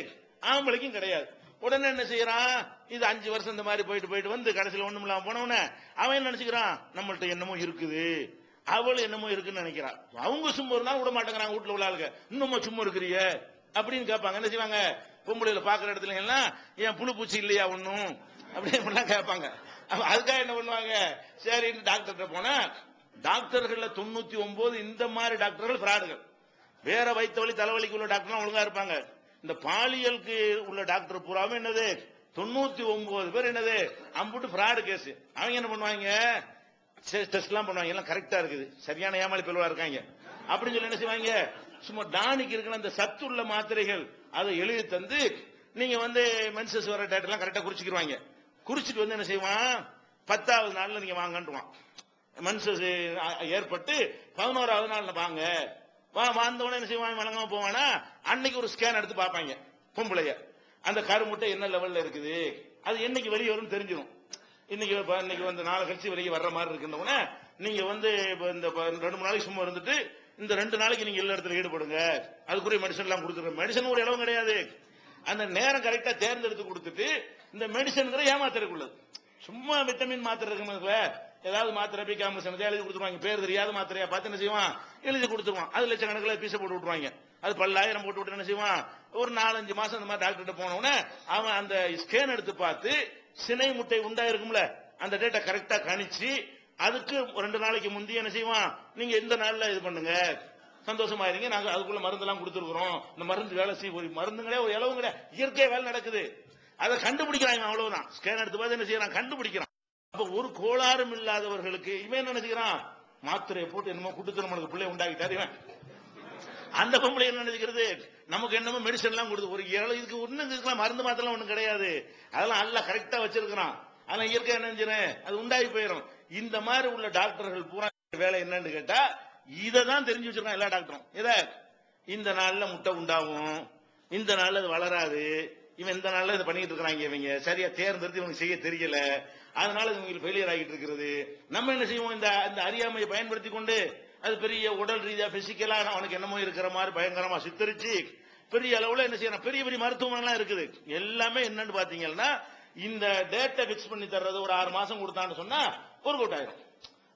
ஆம்பளைக்கும் கிடையாது. உடனே என்ன செய்யறான், இது 5 வருஷம் இந்த மாதிரி போயிட்டு போயிட்டு வந்து கடைசியில் ஒண்ணும் இல்லாம போனவன அவன் என்ன நினைச்சுக்கிறான், நம்மள்ட்ட என்னமோ இருக்குது, அவள் என்னமோ இருக்குன்னு நினைக்கிறான். அவங்க சும்மா இருந்தா விட மாட்டேங்கிறாங்க. வீட்டுல உள்ள ஆளுங்க இன்னும் சும்மா இருக்கிறிய அப்படின்னு கேட்பாங்க. என்ன செய்வாங்க, பொம்பளையில பாக்குற இடத்துல எல்லாம் ஏன் புழு பூச்சி இல்லையா ஒண்ணும் அப்படின்னு கேட்பாங்க. அதுக்காக என்ன பண்ணுவாங்க, சரி டாக்டர்கிட்ட போனா டாக்டர்கள் 99 இந்த மாதிரி டாக்டர்கள் பிராடுகள். வேற வயிற்று வலி தலைவலிக்கு உள்ள டாக்டர் ஒழுங்கா இருப்பாங்க. இந்த பாலியலுக்கு உள்ள டாக்டர் பூராவும் என்னது 99 பேர் என்னது அம்புட்டு பிராடு கேஸ். அவங்க என்ன பண்ணுவாங்க, டெஸ்ட் எல்லாம் பண்ணுவாங்க, எல்லாம் கரெக்டா இருக்குது, சரியான ஏமாளி பெருவா இருக்காங்க அப்படின்னு சொல்லி என்ன செய்வாங்க, சும்மா டானிக்கு இருக்கிற அந்த சத்துள்ள மாத்திரைகள் அதை எழுதி தந்து நீங்க மென்சஸ் வர டேட் எல்லாம் கரெக்டா குறிச்சுக்கிடுவாங்க. குறிச்சிட்டு என்ன செய்வான், 10வது நாள்ல நீங்க வாங்கன்றுவான். மென்சஸ் ஏற்பட்டு 11வது நாள்ல வாங்க. வந்தவன என்ன செய்வான், வழங்காம போவானா, அன்னைக்கு ஒரு ஸ்கேன் எடுத்து பார்ப்பாங்க பொம்பளைய, அந்த கருமுட்டை என்ன லெவல்ல இருக்குது, அது என்னைக்கு வெளியே வரும் தெரிஞ்சிடும். இன்னைக்கு நாளை கழிச்சு வெளியே வர்ற மாதிரி இருக்குன்னா நீங்க இந்த 2-3 நாளைக்கு சும்மா இருந்துட்டு இந்த 2 நாளைக்கு நீங்க எல்லா இடத்துல ஈடுபடுங்க, அதுக்குரிய மெடிசன் எல்லாம் கொடுத்துருங்க. மெடிசன் ஒரு இளவும் கிடையாது, அந்த நேரம் கரெக்டா தேர்ந்தெடுத்து கொடுத்துட்டு இந்த மெடிசன் ஏமாத்திரக்குள்ளது. சும்மா விட்டமின் மாத்திரை இருக்குங்க, ஏதாவது மாத்திரை பிகாமசன் எழுதி கொடுத்துருவாங்க, பேர் தெரியாத மாத்திரையா பார்த்து என்ன செய்வான், எழுதி கொடுத்துருவான். அது லட்சக்கணக்கில் பீச போட்டு விட்டுருவாங்க. அது 10,000 போட்டு விட்டு என்ன செய்வான், ஒரு 4-5 மாசம் அந்த மாதிரி டாக்டர் போனவன அவன் அந்த ஸ்கேன் எடுத்து பார்த்து சினை முட்டை உண்டாயிருக்கும்ல அந்த டேட்டா கரெக்டா கணிச்சு அதுக்கு 2 நாளைக்கு முந்தைய என்ன செய்வான், நீங்க எந்த நாள்ல இது பண்ணுங்க, சந்தோஷமா இருங்க, நாங்க அதுக்குள்ள மருந்து எல்லாம் கொடுத்துருக்கிறோம், இந்த மருந்து வேலை செய்ய மருந்துங்களே ஒரு இளவும் கிடையாது, இயற்கை வேலை நடக்குது, அதை கண்டுபிடிக்கிறாங்க. அவ்வளவுதான், ஸ்கேன் எடுத்து பார்த்து என்ன செய்யறான், கண்டுபிடிக்கிறான். அப்ப ஒரு கோளாறும் இல்லாதவர்களுக்கு இவன் என்ன நினைக்கிறான், மாத்திரையை போட்டு என்னமோ குடுத்து நம்மளுக்கு பிள்ளை உண்டாக்கிட்டாரு இவன். அந்த பொம்பளை என்ன நினைக்கிறது, நமக்கு என்னமோ மெடிசன் எல்லாம் கொடுத்து ஒரு இதுக்கு ஒண்ணு மருந்து மாத்திரம் ஒண்ணும் கிடையாது, அதெல்லாம் எல்லாம் கரெக்டா வச்சிருக்கிறான். அதெல்லாம் இயற்கை என்ன அது உண்டாகி போயிடும். இந்த மாதிரி உள்ள டாக்டர்கள் பூரா வேலை என்னன்னு கேட்டா இதை தான் தெரிஞ்சு வச்சிருக்கான் எல்லா டாக்டரும். இதை இந்த நாள்ல முட்டை உண்டாகும், இந்த நாள்ல அது வளராது, இவன் இந்த நாள்ல இதை பண்ணிட்டு இருக்கிறாங்க, இவங்க சரியா தேர்ந்தெடுத்து இவங்க செய்ய தெரியல, அதனால இவங்களுக்கு ஃபெயிலியர் ஆகிட்டு இருக்கிறது. நம்ம என்ன செய்வோம், இந்த அறியாமையை பயன்படுத்தி கொண்டு அது பெரிய உடல் ரீதியா பிசிக்கலா அவனுக்கு என்னமோ இருக்கிற மாதிரி பயங்கரமா சித்தரிச்சு பெரிய அளவுல என்ன செய்யணும், பெரிய பெரிய மருத்துவமனை இருக்குது. எல்லாமே என்னன்னு பாத்தீங்கன்னா இந்த டேட்டை பிக்ஸ் பண்ணி தர்றது ஒரு 6 மாசம் கொடுத்தான்னு சொன்னா ஒரு கூட்டாயிரும்.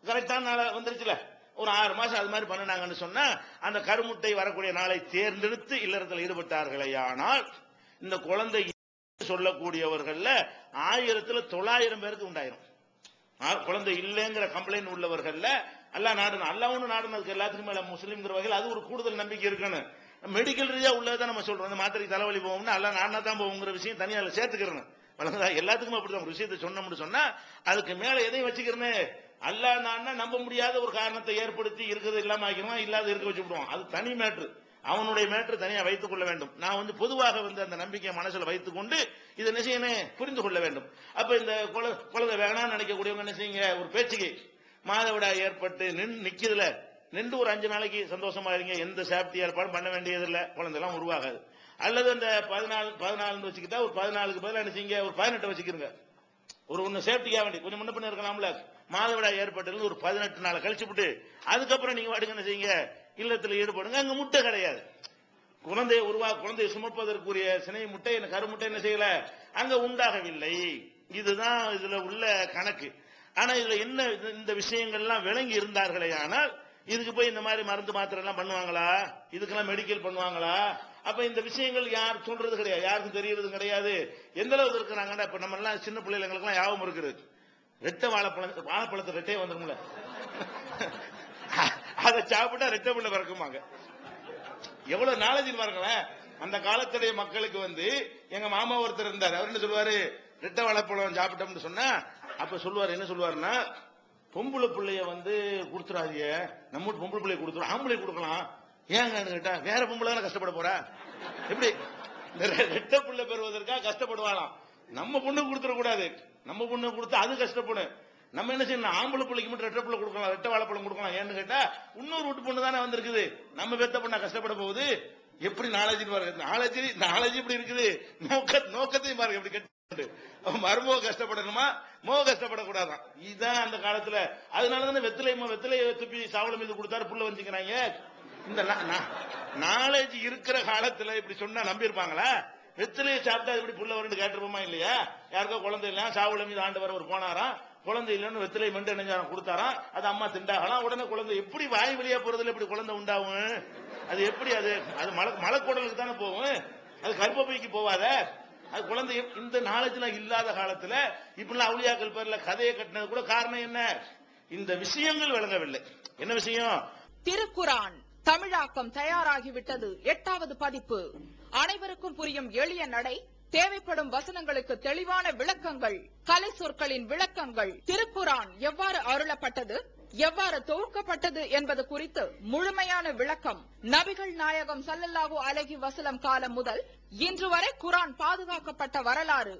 கரெக்டான நாள வந்துருச்சுல, ஒரு 6 மாசம் அது மாதிரி பண்ணினாங்கன்னு சொன்னா அந்த கருமுட்டை வரக்கூடிய நாளை தேர்ந்தெடுத்து இல்லறத்தில் ஈடுபட்டார்களே. ஆனால் இந்த குழந்தை சொல்லக்கூடியவர்கள்ல 1000-900 பேருக்கு உண்டாயிரும். குழந்தை இல்லைங்கிற கம்ப்ளைண்ட் உள்ளவர்கள்ல அல்லாஹ்வுன்னு நாடுனதுக்கு எல்லாத்துக்கும் மேல முஸ்லீம்ங்கிற வகையில் அது ஒரு கூடுதல் நம்பிக்கை இருக்குன்னு மெடிக்கல் ரீதியா உள்ளதான் நம்ம சொல்றோம். இந்த மாத்திரைக்கு தலைவலி போவோம்னா அல்லாஹ் நாடினா தான் போகுங்கிற விஷயம் தனியா சேர்த்துக்கிறேன். எல்லாத்துக்கும் அப்படிதான் ஒரு விஷயத்தை சொன்னோம்னு சொன்னா அதுக்கு மேல எதையும் வச்சுக்கிறேன்னு அல்லாஹ் நான்னா நம்ப முடியாத ஒரு காரணத்தை ஏற்படுத்தி இருக்கிறது இல்லாம ஆக்கிடுவான், இல்லாத இருக்க வச்சு விடுவான். அது தனி மேட்ரு, அவனுடைய மேட்ரு தனியா வைத்துக் கொள்ள வேண்டும். நான் பொதுவாக அந்த நம்பிக்கையை மனசுல வைத்துக் கொண்டு இதை என்ன செய்யணும், புரிந்து கொள்ள வேண்டும். அப்ப இந்த குழந்தை வேணாம்னு நினைக்கக்கூடியவங்க என்ன செய்யுங்க, ஒரு பேச்சுக்கு மாதவிடா ஏற்பட்டு நிக்குதுல நின்று ஒரு 5 நாளைக்கு சந்தோஷமா இருங்க, எந்த சேஃப்டி ஏற்பாடும் பண்ண வேண்டியதில்லை, குழந்தை எல்லாம் உருவாகாது. அல்லது அந்த 14 வச்சுக்கிட்டா ஒரு 14க்கு பதிலாக என்ன செய்யுங்க, ஒரு 18 வச்சுக்கிறங்க. ஒன்னு சேஃப்டிக்காக வேண்டி கொஞ்சம் முன்ன பண்ண இருக்கலாம்ல. மாதவிடா ஏற்பட்டு ஒரு 18 நாள் கழிச்சு விட்டு அதுக்கப்புறம் நீங்க வாடுங்க என்ன செய்யுங்க, இல்லத்தில் ஈடுபடுங்க. அங்க முட்டை கிடையாது, குழந்தையை சுமப்பதற்குரிய சினை முட்டை கருமுட்டை என்ன செய்யல, அங்க உண்டாகவில்லை. இதுதான் இதுல உள்ள கணக்கு. ஆனா இதுல என்ன, இந்த விஷயங்கள்லாம் விளங்கி இருந்தார்களே ஆனால் இதுக்கு போய் இந்த மாதிரி மருந்து மாத்திரை எல்லாம் பண்ணுவாங்களா, இதுக்கெல்லாம் மெடிக்கல் பண்ணுவாங்களா? அப்ப இந்த விஷயங்கள் யார் சொல்றது கிடையாது, யாருக்கும் தெரியறது கிடையாது. எந்த அளவுக்கு இருக்கிறாங்கன்னா இப்ப நம்ம எல்லாம் சின்ன பிள்ளைங்களுக்கு எல்லாம் யாபம் இருக்குது, ரெட்டை வாழைப்பழத்தை ரெட்டையே வந்துரும்ல, அதை சாப்பிட்டா ரெட்டை பிள்ளை பிறக்குமாங்க. எவ்வளவு நாலேஜ் பாருங்களேன். அந்த காலத்துடைய மக்களுக்கு எங்க மாமா ஒருத்தர் இருந்தார், அவர் என்ன சொல்லுவாரு, ரெட்டை வாழைப்பழம் சாப்பிட்டோம்னு சொன்னா அப்ப சொல்லுவாரு, என்ன சொல்லுவாருன்னா, பொம்பளை பிள்ளைய கொடுத்துறாதிய, நம்ம பொம்பளை பிள்ளைய கொடுத்துரும், ஆம்பளை கொடுக்கலாம், ஏங்க கேட்டா வேற பொம்பளை தானே கஷ்டப்பட போறா, எப்படி ரெட்டை பிள்ளை பெறுவதற்காக கஷ்டப்படுவாளாம். நம்ம பொண்ணு கொடுத்துட கூடாது, நம்ம பொண்ணு கொடுத்தா அது கஷ்டப்படும். நம்ம என்ன செய்யணும், ஆம்பளை பிள்ளைக்கு மட்டும் ரெட்டை பிள்ளை கொடுக்கலாம், ரெட்டை வாழைப்பழம் கொடுக்கலாம். ஏன்னு கேட்டா இன்னொரு வீட்டு பொண்ணு தானே வந்திருக்குது, நம்ம பெத்த பொண்ணா கஷ்டப்பட போகுது. எப்படி நாலேஜ் பாருங்க, நாலேஜ் இப்படி இருக்குது, நோக்கத்தையும் பாருங்க எப்படி கட்டு. மருமக கஷ்டப்படணுமா, மோக கஷ்டப்படக்கூடாதான். இதுதான் அந்த காலத்துல. அதனாலதானே வெத்திலையை துப்பி சாவளம் மீது கொடுத்தாரு, புள்ள வச்சுக்கிறாங்க. இந்த நாலேஜ் இருக்கிற காலத்துல இப்படி சொன்னா நம்பி இருப்பாங்களா? வெத்திலையை சாப்பிட்டா எப்படி புள்ள வரும்னு கேட்டிருப்போமா இல்லையா? யாருக்கோ குழந்தை இல்லையா, சாவுல மீது ஆண்டவர் ஒரு போனாராம், குழந்தை இல்லைன்னு வெத்திலை மெண்டு நெஞ்சாரம் கொடுத்தாராம், அது அம்மா திண்டாகலாம், உடனே குழந்தை எப்படி வாய் வழியா போறதுல எப்படி குழந்தை உண்டாகும்? அது எப்படி? அது அது மலக்குடலுக்கு தானே போகும், அது கர்ப்பப்பைக்கு போவாத. அது குழந்தை இந்த நாலேஜ்லாம் இல்லாத காலத்துல இப்படிலாம் அவுளியாக்கள் பேர்ல கதையை கட்டினது கூட காரணம் என்ன? இந்த விஷயங்கள் விளங்கவில்லை. என்ன விஷயம்? திருக்குரான் தமிழாக்கம் தயாராகிவிட்டது. 8வது பதிப்பு. அனைவருக்கும் புரியும் எளிய நடை, தேவைப்படும் வசனங்களுக்கு தெளிவான விளக்கங்கள், கலை சொற்களின் விளக்கங்கள், திருக்குரான் எவ்வாறு அருளப்பட்டது, எவ்வாறு தொகுக்கப்பட்டது என்பது குறித்து முழுமையான விளக்கம். நபிகள் நாயகம் ஸல்லல்லாஹு அலைஹி வஸல்லம் காலம் முதல் இன்று வரை குரான் பாதுகாக்கப்பட்ட வரலாறு,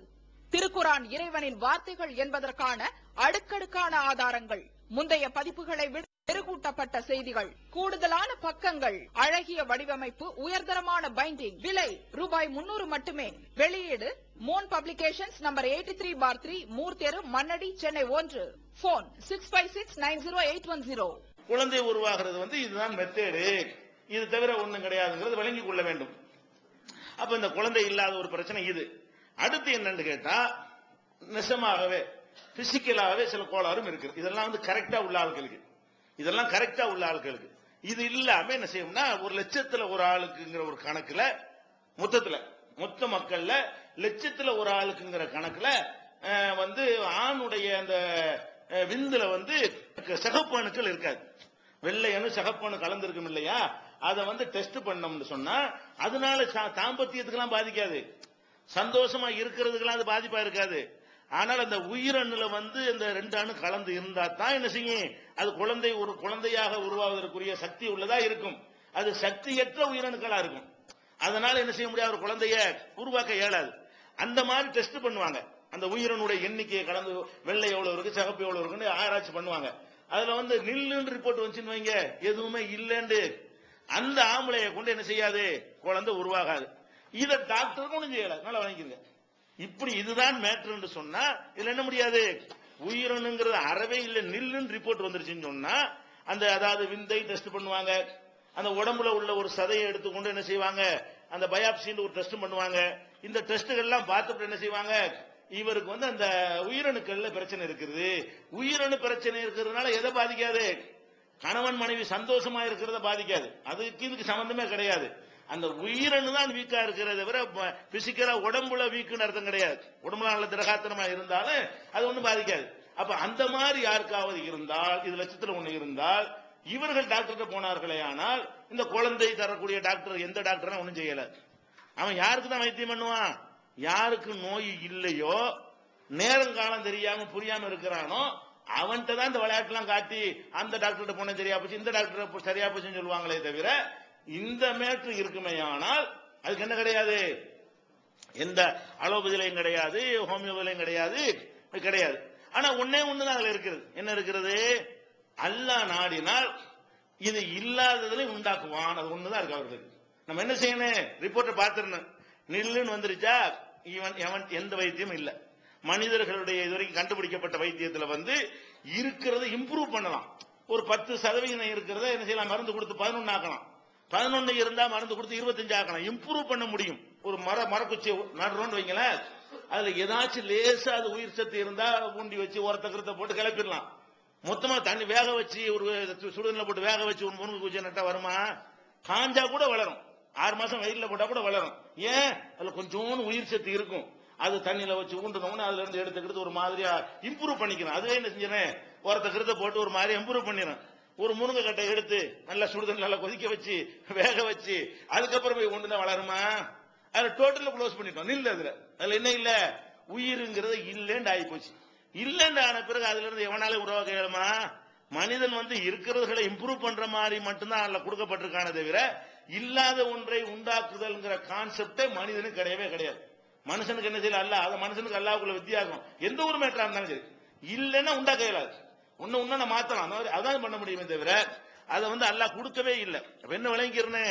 திருக்குரான் இறைவனின் வார்த்தைகள் என்பதற்கான அடுக்கடுக்கான ஆதாரங்கள், முந்தைய பதிப்புகளை விட மெருகூட்டப்பட்ட செய்திகள், கூடுதலான பக்கங்கள், அழகிய வடிவமைப்பு, உயர்தரமான பைண்டிங். விலை ரூபாய் 300 மட்டுமே. வெளியீடு மோன் பப்ளிகேஷன்ஸ், நம்பர் 83/3, மூர் தெரு, மண்ணடி, சென்னை 1. போன் 65690810. குழந்தை உருவாகிறது இதுதான் மெத்தேடு. இது தவிர ஒண்ணும் கிடையாதுங்கிறது விளங்கிக் கொள்ள வேண்டும். அப்ப இந்த குழந்தை இல்லாத ஒரு பிரச்சனை இது. அடுத்து என்னன்னு கேட்டா, நிஜமாகவே பிசிக்கலாகவே சில கோளாறும் இருக்கு. இதெல்லாம் கரெக்டா உள்ள ஆட்களுக்கு, இதெல்லாம் கரெக்டா உள்ள ஆட்களுக்கு. இது இல்லாம என்ன செய்யும்னா, 1,00,000 ஒரு ஆளுக்குங்கிற ஒரு கணக்குல, மொத்த மக்கள்ல லட்சத்துல ஒரு ஆளுக்குங்கிற கணக்குல ஆணுடைய அந்த விந்துல சிகப்பு அணுக்கள் இருக்காது. வெள்ளை அணு சிகப்பு அணு கலந்திருக்கும் இல்லையா? அதை டெஸ்ட் பண்ணோம்னு சொன்னா அதனால தாம்பத்தியத்துக்கெல்லாம் பாதிக்காது, சந்தோஷமா இருக்கிறதுக்கெல்லாம் அது பாதிப்பா இருக்காது. ஆனால் அந்த உயிரணுல இந்த 2 அணு கலந்து இருந்தா தான் என்ன செய்யும், அது ஒரு குழந்தையாக உருவாவதற்குரிய சக்தி உள்ளதா இருக்கும். அது சக்தியற்ற உயிரணுக்களா இருக்கும். அதனால என்ன செய்ய முடியாது, ஒரு குழந்தைய உருவாக்க இயலாது. அந்த மாதிரி டெஸ்ட் பண்ணுவாங்க. அந்த உயிரணுடைய எண்ணிக்கையை கலந்து வெள்ளை எவ்வளவு இருக்கு, சிகப்பு எவ்வளவு இருக்குன்னு ஆராய்ச்சி பண்ணுவாங்க. அதுல நில்லுன்னு ரிப்போர்ட் வந்துச்சுன்னு வைங்க, எதுவுமே இல்லைன்னு, அந்த ஆம்பளைய கொண்டு என்ன செய்யாது, குழந்தை உருவாகாது. இதை டாக்டருக்கு ஒண்ணும் செய்யல. நல்லா வாங்கிக்கிறீங்க. இப்படி இதுதான் மேட்டர் சொன்னா இதுல என்ன முடியாது, உயிரணுங்கிறது அறவே இல்ல, நில்லுன்னு ரிப்போர்ட் வந்துருச்சுன்னு சொன்னா அந்த அதாவது விந்தை டெஸ்ட் பண்ணுவாங்க. அந்த உடம்புல உள்ள ஒரு சதையை எடுத்துக்கொண்டு என்ன செய்வாங்க, அந்த பயாப்சின்னு ஒரு டெஸ்ட் பண்ணுவாங்க. இந்த டெஸ்ட்கள் எல்லாம் பார்த்துட்டு என்ன செய்வாங்க, இவருக்கு அந்த உயிரணுக்கள்ல பிரச்சனை இருக்குது. உயிரணு பிரச்சனை இருக்கிறதுனால எதை பாதிக்காது, கணவன் மனைவி சந்தோஷமா இருக்கிறத பாதிக்காது. அதுக்கு இதுக்கு சம்பந்தமே கிடையாது. அந்த உயிரணு தான் வீக்கா இருக்கிறத விட பிசிக்கலா உடம்புல வீக்குன்னு அர்த்தம் கிடையாது. உடம்புல நல்ல திரகாத்தனமா இருந்தாலும் அது ஒண்ணும் பாதிக்காது. அப்ப அந்த மாதிரி யாருக்காவது இருந்தால், இது லட்சத்துல ஒண்ணு இருந்தால், இவர்கள் டாக்டர் போனார்களே, ஆனால் இந்த குழந்தை தரக்கூடிய டாக்டர் எந்த டாக்டர் ஒண்ணும் செய்யல. அவன் யாருக்கு தான் வைத்தியம் பண்ணுவான், யாருக்கு நோய் இல்லையோ, நேரங்காலம் தெரியாம புரியாம இருக்கிறானோ அவன்கிட்ட தான் இந்த விளையாட்டுலாம் காட்டி அந்த டாக்டர் போன சரியா போச்சு, இந்த டாக்டர் சரியா போச்சுன்னு சொல்லுவாங்களே தவிர, இந்த மேட்ரு இருக்குமே ஆனால் அதுக்கு என்ன கிடையாது, எந்த அலோபதியிலையும் கிடையாது, ஹோமியோபதியிலையும் கிடையாது. ஆனா ஒன்னே ஒண்ணுதான் அதுல இருக்கிறது. என்ன இருக்கிறது, அல்லாஹ் நாடினால் இது இல்லாததுல உண்டாக்குவான். அது ஒண்ணுதான் இருக்கு அவர்களுக்கு. நம்ம என்ன செய்யணும், ரிப்போர்ட்டை பார்த்திருந்தோம், நில்லுன்னு வந்துருச்சா, இவன் எந்த வைத்தியம் இல்ல. மனிதர்களுடைய இதுவரைக்கும் கண்டுபிடிக்கப்பட்ட வைத்தியத்தில் இருக்கிறத இம்ப்ரூவ் பண்ணலாம். ஒரு 10% இருக்கிறத என்ன செய்யலாம், மருந்து கொடுத்து 11 ஆக்கலாம். 11 இருந்தா மருந்து கொடுத்து 25 ஆக்கலாம். இம்ப்ரூவ் பண்ண முடியும். ஒரு மரக்குச்சி நடுறோன்னு வைங்களேன், அதுல ஏதாச்சும் லேசா அது உயிர் சத்து இருந்தா ஊண்டி வச்சு உரத்த கருத்தை போட்டு கிளப்பிடலாம். மொத்தமா தண்ணி வேக வச்சு ஒரு சுடுதண்ணில போட்டு வேக வச்சு ஒரு முருங்கை குச்சி நட்டா வருமா? காஞ்சா கூட வளரும். 6 மாசம் வெயில்ல போட்டா கூட வளரும். ஏன், அதுல கொஞ்சோண்டு உயிர் சத்து இருக்கும். அது தண்ணியில வச்சு ஊண்டணும்னு அதுல இருந்து எடுத்துக்கிட்டு ஒரு மாதிரியா இம்ப்ரூவ் பண்ணிக்கணும். அதுவே என்ன செஞ்சேன், உரத்த கருத்தை போட்டு ஒரு மாதிரி இம்ப்ரூவ் பண்ணிடும். ஒரு முருங்கை கட்டை எடுத்து நல்லா சுடுதண்ணி நல்லா கொதிக்க வச்சு வேக வச்சு அதுக்கப்புறம் போய் கொண்டு தான் வளருமா? அதுல டோட்டலா க்ளோஸ் பண்ணிட்டோம். நில்ல அதுல என்ன இல்ல, உயிருங்கிறது இல்லைன்னு ஆகி போச்சு. இல்லைன்னு ஆன பிறகு அதுல இருந்து எவனால உருவாக்க இயலுமா? மனிதன் இருக்கிறதுகளை இம்ப்ரூவ் பண்ற மாதிரி மட்டும்தான் அதுல கொடுக்கப்பட்டிருக்கான தவிர, இல்லாத ஒன்றை உண்டாக்குதல்ங்கிற கான்செப்டே மனிதனுக்கு கிடையவே கிடையாது. மனுஷனுக்கு என்ன செய்யல, அல்ல அது மனுஷனுக்கு அல்லாஹ்வுக்குள்ள வித்தியாசம். எந்த ஒரு மேட்டரா இருந்தாலும் சரி, இல்லைன்னா உண்டாக்க இயலாது. ஒன்னு மாத்தலாம், அதான் பண்ண முடியுமே தவிர அதை அல்லாஹ் கொடுக்கவே இல்லை. என்ன விளங்கிறேன்னு,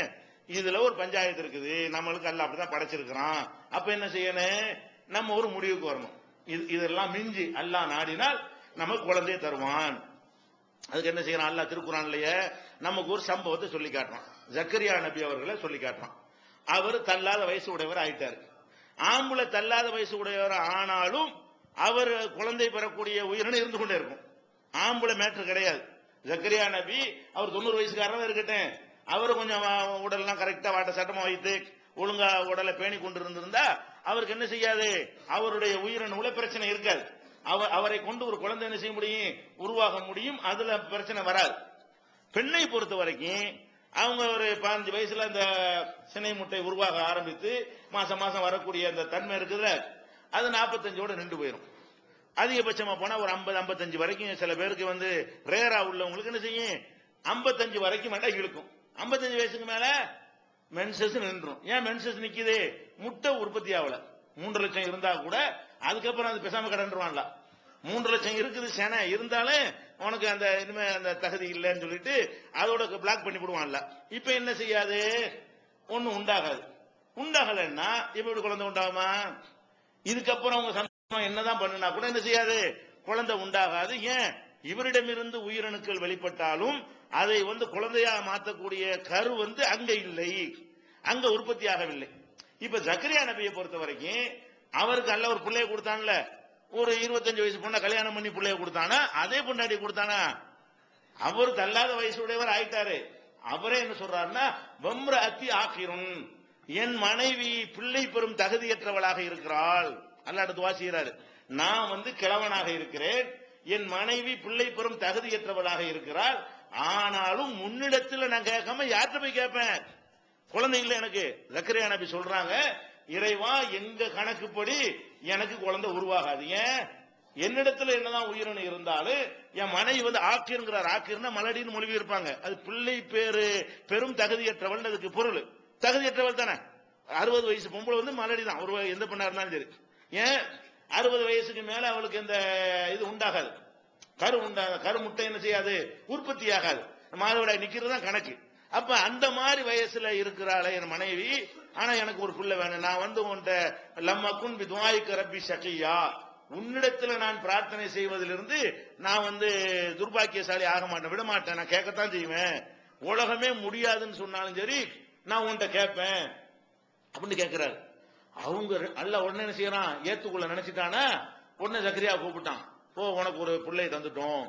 இதுல ஒரு பஞ்சாயத்து இருக்குது, நம்மளுக்கு அல்லாஹ் அப்படிதான் படைச்சிருக்கிறான். அப்ப என்ன செய்யணும், நம்ம ஒரு முடிவுக்கு வரணும். இதெல்லாம் மிஞ்சி அல்லாஹ் நாடினால் நமக்கு குழந்தைய தருவான். அதுக்கு என்ன செய்யறான், அல்லாஹ் திருக்குறான்லயே நமக்கு ஒரு சம்பவத்தை சொல்லி காட்டுறான். ஜக்கரியா நபி அவர்களை சொல்லி காட்டுறான். அவர் தள்ளாத வயசு உடையவர் ஆயிட்டாரு. ஆம்பளை தள்ளாத வயசு உடையவர் ஆனாலும் அவர் குழந்தை பெறக்கூடிய உயிரினம் இருந்து கொண்டே இருக்கும். ஆம்பளை மேட்ரு கிடையாது. ஜக்கரியா நபி அவர் 90 வயசுக்காரன் இருக்கட்டும், அவரு கொஞ்சம் உடல்லாம் கரெக்டா வாட்ட சட்டமா வைத்து ஒழுங்கா உடலை பேணி கொண்டு இருந்திருந்தா அவருக்கு என்ன செய்யாது, அவருடைய உயிரினவுல பிரச்சனை இருக்காது. அவரை கொண்டு ஒரு குழந்தை என்ன செய்ய முடியும், உருவாக முடியும். அதுல பிரச்சனை வராது. பெண்ணை பொறுத்த வரைக்கும் அவங்க ஒரு 15 வயசுல அந்த சினை முட்டை உருவாக ஆரம்பித்து மாசம் மாசம் வரக்கூடிய அந்த தன்மை இருக்குதுல, அது 45ஓட நின்று போயிடும். அதிகபட்சமா போனா ஒரு 50-55 வரைக்கும் சில பேருக்கு வந்து ரேரா உள்ளவங்களுக்கு என்ன செய்யும், 55 வரைக்கும் வேண்டாம் இழுக்கும். 55 வயசுக்கு மேல மென்சஸ் நின்றும். ஏன் மென்சஸ் நிக்குது, முட்டை உற்பத்தி ஆகல. 3 லட்சம் இருந்தா கூட அதுக்கப்புறம் அது பேசாம கடன்றுவான்ல. 3 லட்சம் இருக்குது சேனை இருந்தாலும் உனக்கு அந்த இனிமே அந்த தகுதி இல்லைன்னு சொல்லிட்டு அதோட பிளாக் பண்ணி விடுவான்ல. இப்ப என்ன செய்யாது, ஒண்ணு உண்டாகாது. உண்டாகலன்னா எப்படி குழந்தை உண்டாகுமா, இதுக்கப்புறம் அவங்க சந்தோஷமா என்னதான் பண்ணுனா கூட என்ன செய்யாது, குழந்தை உண்டாகாது. ஏன், இவரிடமிருந்து உயிரணுக்கள் வெளிப்பட்டாலும் அதை வந்து குழந்தையா மாற்றக்கூடிய கரு வந்து அங்க இல்லை, அங்க உற்பத்தி ஆகவில்லை. இப்ப ஜக்கரியா நபியை பொறுத்த வரைக்கும் அவருக்கு அல்ல ஒரு பிள்ளைய கொடுத்தான்ல, ஒரு 25 வயசு பொண்ணை கல்யாணம் பண்ணி பிள்ளைய கொடுத்தானா, அதே பொண்டாட்டி கொடுத்தானா, அவர் தள்ளாத வயசுடையவர் ஆயிட்டாரு. அவரே என்ன சொல்றாருன்னா, வம்ர அத்தி ஆக்கிரும், என் மனைவி பிள்ளை பெறும் தகுதியற்றவளாக இருக்கிறாள். அல்லாஹ் துஆ செய்றாரு, நான் வந்து கிழவனாக இருக்கிறேன், என் மனைவி பிள்ளை பெறும் தகுதியற்றவளாக இருக்கிறாள். ஆனாலும் முன்னிடத்தில் நான் கேட்காம யார்கிட்ட போய் கேட்பேன், குழந்தை இல்லை எனக்கு. ஜக்கரியா நபி சொல்றாங்க, இறைவா எங்க கணக்குப்படி எனக்கு குழந்தை உருவாகாது. ஏன், என்னிடத்துல என்னதான் உயிரினு இருந்தாலும் என் மனைவி வந்து ஆக்கிருங்கிறார். ஆக்கிர்னா மலடின்னு மொழி இருப்பாங்க. அது பிள்ளை பேரு பெரும் தகுதியற்றவள், அதுக்கு பொருள் தகுதியற்றவள் தானே. 60 வயசு பொம்பளை வந்து மலடி தான், ஒரு எந்த பெண்ணா இருந்தாலும் சரி. ஏன், 60 வயசுக்கு மேல அவளுக்கு இந்த இது உண்டாகாது, கரு முட்டை என்ன செய்யாது, உற்பத்தி ஆகாது, மாதவிடாய் நிக்கிறது தான் கணக்கு. அப்ப அந்த மாதிரி வயசுல இருக்கிறாளே என் மனைவி, ஆனா எனக்கு ஒரு பிள்ளை வேணும். நான் வந்து உன்ட லம்மக்குன் பிதுஆயிக ரப்பி ஷகியா, உன்னிடத்துல நான் பிரார்த்தனை செய்வதிலிருந்து நான் வந்து துர்பாக்கியசாலி ஆக மாட்டேன், விட மாட்டேன், நான் கேட்கத்தான் செய்வேன். உலகமே முடியாதுன்னு சொன்னாலும் சரி நான் உன்கிட்ட கேட்பேன் அப்படின்னு கேட்கிறாரு. அவங்க அல்ல உடனே என்ன செய்யறான், ஏத்துக்குள்ள நினைச்சிட்டானா, உடனே ஜக்கரியா கூப்பிட்டான். ஓ, உனக்கு ஒரு பிள்ளையை தந்துட்டோம்,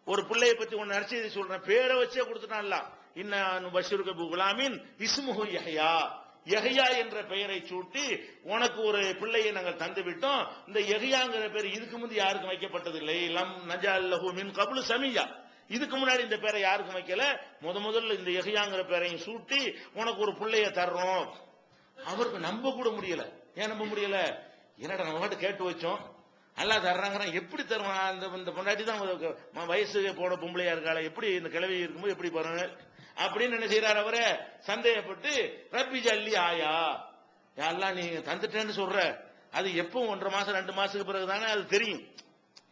ஒரு பிள்ளையை பத்தி உன்னை நற்செய்தி சொல்றேன், பேரை வச்சே கொடுத்துட்டான்ல. இன்ன பஷீருக்கு குலாமின் இஸ்முஹு யஹ்யா, யஹ்யா என்ற பெயரை சூட்டி உனக்கு ஒரு பிள்ளையை நாங்கள் தந்து விட்டோம். இந்த யஹ்யாங்கிற பேர் இதுக்கு முந்தி யாருக்கும் வைக்கப்பட்டதில்லை. லம் நஜால் லஹு மின் கப்லு சமியா, இதுக்கு முன்னாடி இந்த பேரை யாருக்கும் வைக்கல. முதல்ல இந்த யஹ்யாங்கிற பேரையும் சூட்டி உனக்கு ஒரு பிள்ளையை தர்றோம். அவருக்கு நம்ப கூட முடியல. ஏன் நம்ப முடியல, என்னடா நம்ம பாட்டு கேட்டு வச்சோம், அல்லாஹ் தர்றாங்க, எப்படி தருவான், இந்த பொண்டாட்டி தான் வயசு போன பொம்பளையா இருக்காள, எப்படி இந்த கிழவி இருக்கும்போது எப்படி பாருங்க அப்படின்னு என்ன செய்யறாரு அவரு, சந்தேகப்பட்டு ரப்பி ஜல்லி ஆயா, யாரெல்லாம் நீங்க தந்துட்டேன்னு சொல்ற, அது எப்போ 1.5 மாசம் 2 மாசத்துக்கு பிறகுதானே அது தெரியும்,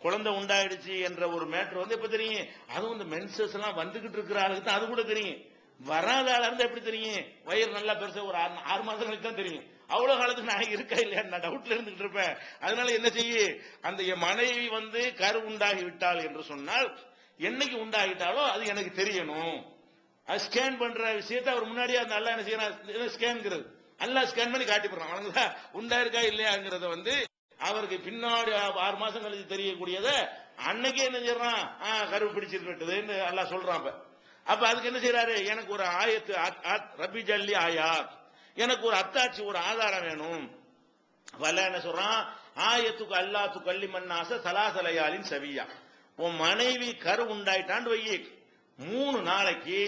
குழந்தை உண்டாயிடுச்சு என்ற ஒரு மேட்டர் வந்து எப்ப தெரியும், அதுவும் இந்த மென்சஸ் எல்லாம் வந்துகிட்டு இருக்கிற ஆளுக்கு தான் அது கூட தெரியும். வராத ஆளா இருந்தா எப்படி தெரியும், வயிறு நல்லா பெருசா ஒரு 6 மாசங்களுக்கு தான் தெரியும். அவ்வளவு காலத்துக்கு நான் இருக்கா இல்லையா நான் டவுட்ல இருந்துகிட்டு இருப்பேன். அதனால என்ன செய்ய, அந்த என் மனைவி வந்து கரு உண்டாகி விட்டாள் என்று சொன்னால், என்னைக்கு உண்டாகிட்டாலோ அது எனக்கு தெரியணும். அது ஸ்கேன் பண்ற விஷயத்தை அவர் முன்னாடியே அந்த அல்லா என்ன செய்யறான், ஸ்கேன்ங்கிறது அல்லா ஸ்கேன் பண்ணி காட்டி போடுறான். உண்டா இருக்கா இல்லையாங்கிறத வந்து அவருக்கு பின்னாடி 6 மாசம் கழிச்சு தெரியக்கூடியத அன்னைக்கே என்ன செய்யறான், கரு பிடிச்சிருக்கட்டுதுன்னு அல்லா சொல்றான். அப்ப அதுக்கு என்ன செய்யறாரு, எனக்கு ஒரு ஆயத்து ரப்பி ஜல்லி ஆயா, எனக்கு ஒரு அத்தாட்சி ஒரு ஆதாரம் வேணும். வல்ல என்ன சொல்றான், ஆயத்துக்கு அல்லாத்து கள்ளி மண்ணாச சலாசலையாலின் சவியா, உன் மனைவி கரு உண்டாயிட்டான்னு வை, 3 நாளைக்கு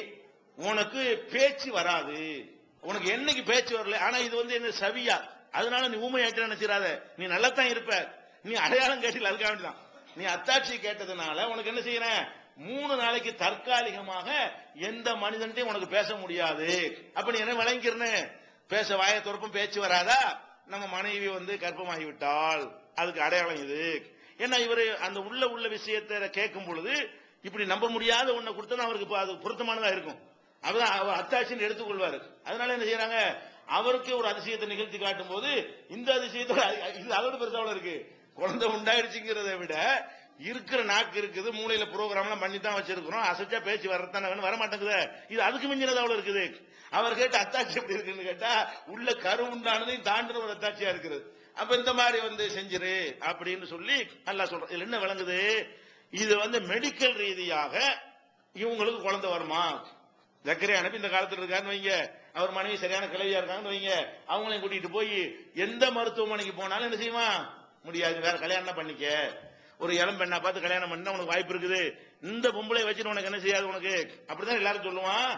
உனக்கு பேச்சு வராது. உனக்கு என்னைக்கு பேச்சு வரல, ஆனா இது வந்து என்ன சவியா, அதனால நீ ஊமையாயிட்டு நினைச்சிடாத, நீ நல்லா தான் இருப்ப, நீ அடையாளம் கேட்டில, அதுக்காக வேண்டிதான் நீ அத்தாட்சி கேட்டதுனால உனக்கு என்ன செய்யறேன், 3 நாளைக்கு தற்காலிகமாக எந்த மனிதன்ட்டையும் உனக்கு பேச முடியாது. அப்ப நீ என்ன விளங்கிறன்னு, பேச வாய துறப்பும் பேச்சு வராதா, நம்ம மனைவி வந்து கர்ப்பமாகி விட்டால் அதுக்கு அடையாளம் இது. ஏன்னா இவரு அந்த உள்ள விஷயத்தை கேட்கும் பொழுது இப்படி நம்ப முடியாத ஒன்றை கொடுத்தா அவருக்கு அது பொருத்தமானதா இருக்கும், அதுதான் அவர் அத்தாட்சின்னு எடுத்துக்கொள்வாரு. அதனால என்ன செய்யறாங்க, அவருக்கு ஒரு அதிசயத்தை நிகழ்த்தி காட்டும் போது இந்த அதிசயத்தோட இது அதோட பெருசாவில் இருக்கு. குழந்தை உண்டாயிடுச்சுங்கிறத விட இருக்கிற நாக்கு இருக்குது, மூளையில ப்ரோக்ராம்லாம் பண்ணி தான் வச்சிருக்கிறோம், அசைச்சா பேச்சு வரத்தானே வேணும், வர மாட்டேங்குது. இது அதுக்கு மிஞ்சினது அவ்வளவு இருக்குது. அவர் கேட்ட அத்தாட்சி எப்படி இருக்குன்னு கேட்டா, உள்ள கரு உண்டானதையும் தாண்டின ஒரு அத்தாட்சியா இருக்குது. அப்ப இந்த மாதிரி செஞ்சிரு அப்படின்னு சொல்லி அல்லாஹ் சொல்ற. இதுல என்ன விளங்குது? இது மெடிக்கல் ரீதியாக இவங்களுக்கு குழந்தை வருமா? ஜக்கரியா நபி இந்த காலத்துல இருக்காருன்னு வைங்க, அவர் மனைவி சரியான கிளவியா இருக்காங்கன்னு வைங்க, அவங்களையும் கூட்டிட்டு போய் எந்த மருத்துவமனைக்கு போனாலும் என்ன செய்வான்? முடியாது, வேற கல்யாணம் பண்ணிக்க. ஒரு இளம் பெண்ணா பார்த்து கல்யாணம் பண்ணா உனக்கு வாய்ப்பு இருக்குது, இந்த பொம்பளை வச்சுட்டு உனக்கு என்ன செய்யாது உனக்கு, அப்படிதான் எல்லாரும் சொல்லுவான்.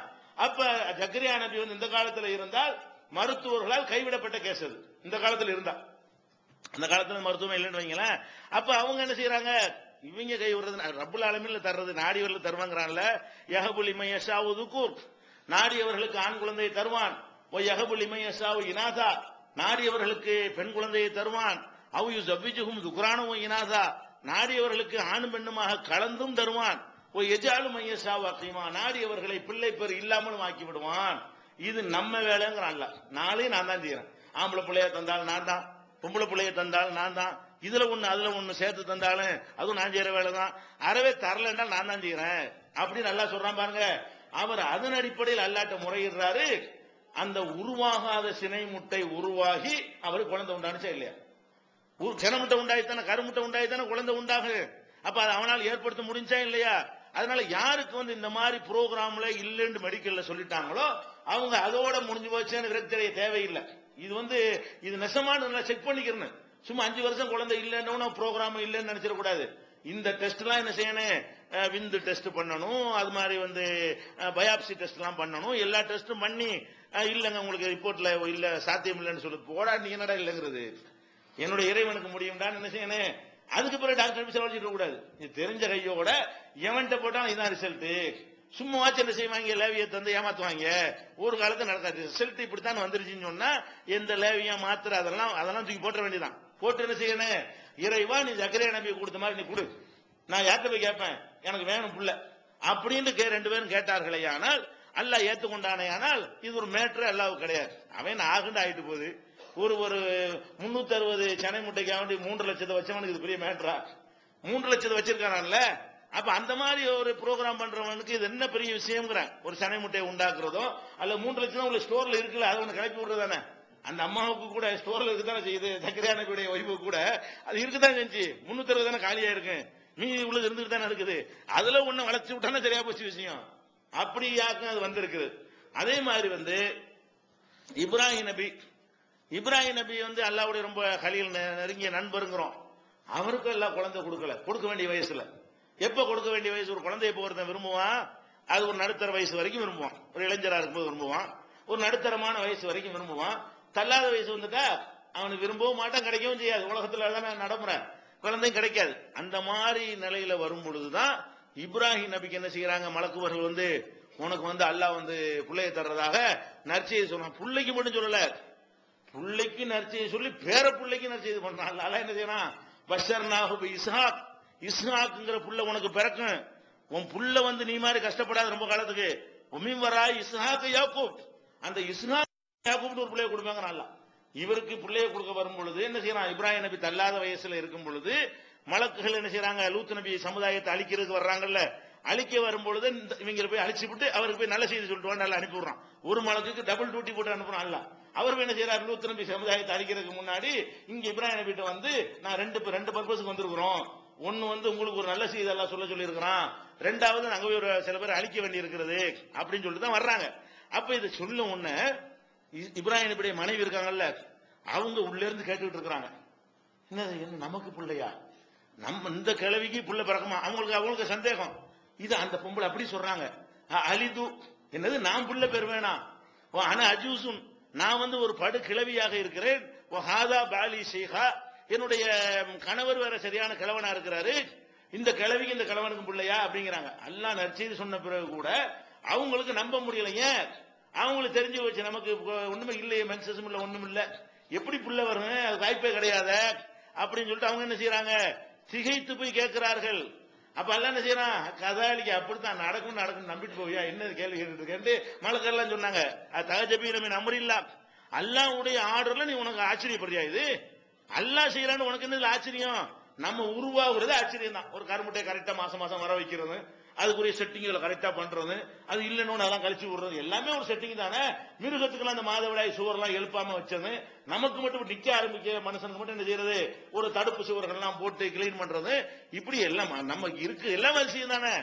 அப்ப ஜக்கரியா நபி இந்த காலத்துல இருந்தால் மருத்துவர்களால் கைவிடப்பட்ட கேஸ் அது. இந்த காலத்துல இருந்தா, அந்த காலத்துல மருத்துவம் இல்லைன்னு வைங்களேன். அப்ப அவங்க என்ன செய்யறாங்க? இவங்க கை விடுறது ரப்புல் ஆலமீன்ல தர்றது, நாடியவர்கள் தருவாங்கறான்ல. யஹபுல் லிமயஷாவு துகூர், நாடியவர்களுக்கு ஆண் குழந்தையை தருவான். ஒ யஹபுல் லிமயஷாவு இனாதா, நாடியவர்களுக்கு பெண் குழந்தையை தருவான். அவ் யுஸவ்விஜுஹும் துக்ரான வ இனாதா, நாடியவர்களுக்கு ஆணும் பெண்ணுமாக கலந்தும் தருவான். ஒ யஜாலு மய்யஷாவு அகீமா, நாடியவர்களை பிள்ளை பேர் இல்லாமலும் ஆக்கி விடுவான். இது நம்ம வேலைங்கறான்ல. நாளையும் நான் தான் செய்யறேன். ஆம்பளை பிள்ளைய தந்தாலும் நான் தான், பொம்பளை பிள்ளைய தந்தாலும் நான் தான், இதுல ஒண்ணு அதுல ஒண்ணு சேர்த்து தந்தாலும் அதுவும் நான் செய்யற வேலை தான். அறவே தரலன்னா நான் தான் செய்யறேன் அப்படின்னு நல்லா சொல்றான் பாருங்க. அவர் அதன் அடிப்படையில் அல்லாட்ட முறையிடுறாரு. அந்த உருவாகாத சினை முட்டை உருவாகி அவருக்கு குழந்தை உண்டானுச்சா இல்லையா? சினை முட்டை உண்டாயித்தானே, கருமுட்டை உண்டாயித்தானே குழந்தை உண்டாகு. அப்ப அதை அவனால் ஏற்படுத்த முடிஞ்சா இல்லையா? அதனால யாருக்கு இந்த மாதிரி புரோகிராம்ல இல்லைன்னு மெடிக்கல்ல சொல்லிட்டாங்களோ அவங்க அதோட முடிஞ்சு போச்சுன்னு விரக்திய தேவையில்லை. இது நெசமான செக் பண்ணிக்கிறேன். சும்மா 5 வருஷம் குழந்தை இல்லைன்னு ப்ரோக்ராம் இல்லைன்னு நினைச்சிட கூடாது. இந்த டெஸ்ட் எல்லாம் என்ன செய்யணும்? விந்து டெஸ்ட் பண்ணணும், அது மாதிரி பயாப்சி டெஸ்ட் எல்லாம் பண்ணணும். எல்லா டெஸ்டும் பண்ணி இல்லங்க உங்களுக்கு ரிப்போர்ட்ல இல்ல சாத்தியம் இல்லைன்னு சொல்லு போடா. நீ என்னடா இல்லைங்கிறது? என்னுடைய இறைவனுக்கு முடியும்டான்னு என்ன செய்யணும்? அதுக்கு பிறகு டாக்டர் செலவழிச்சிட கூடாது. இது தெரிஞ்ச கையோட எவன்ட்ட போட்டா இதான் ரிசல்ட். சும்மா வாட்ச் என்ன செய்வாங்க? லேவியை தந்து ஏமாத்துவாங்க. ஒரு காலத்துல நடக்காது. ரிசல்ட் இப்படித்தான் வந்துருச்சுன்னு சொன்னா எந்த லேவியா மாத்திர அதெல்லாம் தூக்கி போட்ட வேண்டியதான். போட்டு என்ன செய்யணும்? இறைவா நீ ஜக்கரியா நபி கொடுத்த மாதிரி நீ கொடு, நான் யார்கிட்ட போய் கேட்பேன், எனக்கு வேணும் புள்ள அப்படின்னு 2 பேரும் கேட்டார்களே. ஆனால் அல்லாஹ் ஏத்துக்கொண்டானே. ஆனால் இது ஒரு மேட்ரு அல்லாஹ்வுக்கு கிடையாது. அவன் ஆகுண்டு ஆயிட்டு போகுது. ஒரு 360 சென்னை முட்டைக்கு வேண்டி 3 லட்சத்தை வச்சவனுக்கு இது பெரிய மேட்ரா? 3 லட்சத்தை வச்சிருக்கானல்ல. அப்ப அந்த மாதிரி ஒரு ப்ரோக்ராம் பண்றவனுக்கு இது என்ன பெரிய விஷயம்ங்கிறேன். ஒரு சென்னை முட்டையை உண்டாக்குறதோ அல்ல 3 லட்சம் உள்ள ஸ்டோர்ல இருக்குல்ல, அதை ஒண்ணு கிளப்பி விடுறதானே. அந்த அம்மாவுக்கு கூட ஸ்டோர்ல இருக்குதானே செய்யுது. ஜக்கரியா நபியுடைய ஒய்ஃபு கூட அது இருக்குதான் செஞ்சு 360 தானே காலியா இருக்கு, மீதி உள்ளது இருந்துட்டு தானே இருக்குது. அதுல ஒண்ணு வளர்ச்சி விட்டானே சரியா போச்சு விஷயம். அப்படியாக்கும் அது வந்திருக்குது. அதே மாதிரி இப்ராஹிம் நபி அல்லாஹ்வுடைய ரொம்ப கலீல் நெருங்கிய நண்பருங்கிறோம். அவருக்கு எல்லாம் குழந்தை கொடுக்க வேண்டிய வயசுல. எப்ப கொடுக்க வேண்டிய வயசு? ஒரு குழந்தைய போறத விரும்புவான், அது ஒரு நடுத்தர வயசு வரைக்கும் விரும்புவான். ஒரு இளைஞரா இருக்கும்போது விரும்புவான், ஒரு நடுத்தரமான வயசு வரைக்கும் விரும்புவான். தள்ளாத வயசு வந்துட்டா அவனுக்கு விரும்பவும் மாட்டான், கிடைக்கவும் செய்யாது. உலகத்துல தானே நடைமுறை, குழந்தையும் கிடைக்காது. அந்த மாதிரி நிலையில வரும் பொழுதுதான் இப்ராஹிம் நபிக்கு என்ன செய்யறாங்க? மலக்குவர்கள் உனக்கு அல்லாஹ் பிள்ளைய தர்றதாக நற்செய்தி சொன்னான். பிள்ளைக்கு மட்டும் சொல்லல, பிள்ளைக்கு நற்செய்தி சொல்லி பேர பிள்ளைக்கு நற்செய்தி பண்றான். அல்லாஹ் என்ன செய்யறான்? பஷர்னாஹு பிஇஸ்ஹாக், இஸ்ஹாக்ங்கிற புள்ள உனக்கு பிறக்கும். உன் புள்ள நீ மாதிரி கஷ்டப்படாத ரொம்ப காலத்துக்கு. உமின் வராய் இஸ்ஹாக் யாக்கூப், அந்த இஸ்ஹாக் யாக்கூப்னு ஒரு பிள்ளைய கொடுப்பாங்க. நல்லா இவருக்கு பிள்ளைய கொடுக்க வரும் பொழுது என்ன செய்யறான்? இப்ராஹிம் நபி தள்ளாத வயசுல இருக்கும் பொழுது மலக்குகள் என்ன செய்யறாங்க? லூத் நபி சமுதாயத்தை அழிக்கிறதுக்கு வர்றாங்கல்ல, அழிக்க வரும் பொழுது இவங்க போய் அழிச்சு விட்டு அவருக்கு போய் நல்ல செய்தி சொல்லிட்டு நல்லா அனுப்பி விடுறான். ஒரு மலக்குக்கு டபுள் டியூட்டி போட்டு அனுப்புறான். அல்ல அவர் என்ன செய்யறாரு? லூத் நபி சமுதாயத்தை அழிக்கிறதுக்கு முன்னாடி இங்க இப்ராஹிம் நபிட்ட நான் ரெண்டு பர்பஸுக்கு வந்திருக்கிறோம். ஒன்னு உங்களுக்கு ஒரு நல்ல செய்தி எல்லாம் சொல்லி இருக்கிறான், ரெண்டாவது நாங்க போய் சில பேர் அழிக்க வேண்டி இருக்கிறது அப்படின்னு சொல்லிட்டு தான் வர்றாங்க. அப்ப இதை சொல்லும் உடனே இப்ராஹிம் நபியுடைய மனைவி இருக்காங்கல்ல, அவங்க உள்ள இருந்து கேட்டுக்கிட்டு இருக்கிறாங்க, என்ன நமக்கு பிள்ளையா? நம்ம இந்த கிழவிக்கு புள்ள பிறக்குமா? அவங்களுக்கு சந்தேகம். இது அந்த பொம்பளை அப்படி சொல்றாங்க. அலிது என்னது? நான் புள்ள பேர் வேணாம். ஆனா அஜூசுன், நான் ஒரு படு கிழவியாக இருக்கிறேன். ஹாதா பாலி ஷேகா, என்னுடைய கணவர் வேற சரியான கிழவனா இருக்கிறாரு. இந்த கிழவிக்கு இந்த கிழவனுக்கு பிள்ளையா அப்படிங்கிறாங்க. அல்லாஹ் நற்செய்தி சொன்ன பிறகு கூட அவங்களுக்கு நம்ப முடியலைங்க. அவங்களுக்கு தெரிஞ்சு வச்சு நமக்கு ஒண்ணுமே இல்லையே, மென்சஸும் இல்ல, ஒண்ணும் இல்ல, எப்படி புள்ள வரும்? அது வாய்ப்பே கிடையாது அப்படின்னு சொல்லிட்டு அவங்க என்ன செய்யறாங்க? திகைத்து போய் கேட்கிறார்கள். அப்ப எல்லாம் என்ன செய்யறான்? கதாலிக்கு அப்படித்தான் நடக்கும் நம்பிட்டு போவியா? என்ன கேள்வி கேட்டு இருக்கேன் மலக்கெல்லாம் சொன்னாங்க. அது தகஜபி நம்ம நம்பரில்லா, அல்லாஹ்வுடைய ஆர்டர்ல நீ உனக்கு ஆச்சரியப்படுறியா? இது அல்லாஹ் செய்யறான்னு உனக்கு என்ன ஆச்சரியம்? நம்ம உருவாகுறது ஆச்சரியம் தான். ஒரு கருமுட்டையை கரெக்டா மாசம் மாசம் வர வைக்கிறது, அதுக்குரிய செட்டிங்களை கரெக்டா பண்றது, அது இல்லைன்னு அதெல்லாம் கழிச்சு விடுறது, எல்லாமே ஒரு செட்டிங் தானே. மிருகத்துக்குலாம் அந்த மாதவிடாய் சுவர்லாம் எழுப்பாம வச்சது, நமக்கு மட்டும் நிக்க ஆரம்பிக்க மனுஷனுக்கு மட்டும் என்ன செய்யறது, ஒரு தடுப்பு சுவர்கள் எல்லாம் போட்டு கிளீன் பண்றது, இப்படி எல்லாம் நமக்கு இருக்கு, எல்லாம் விஷயம் தானே.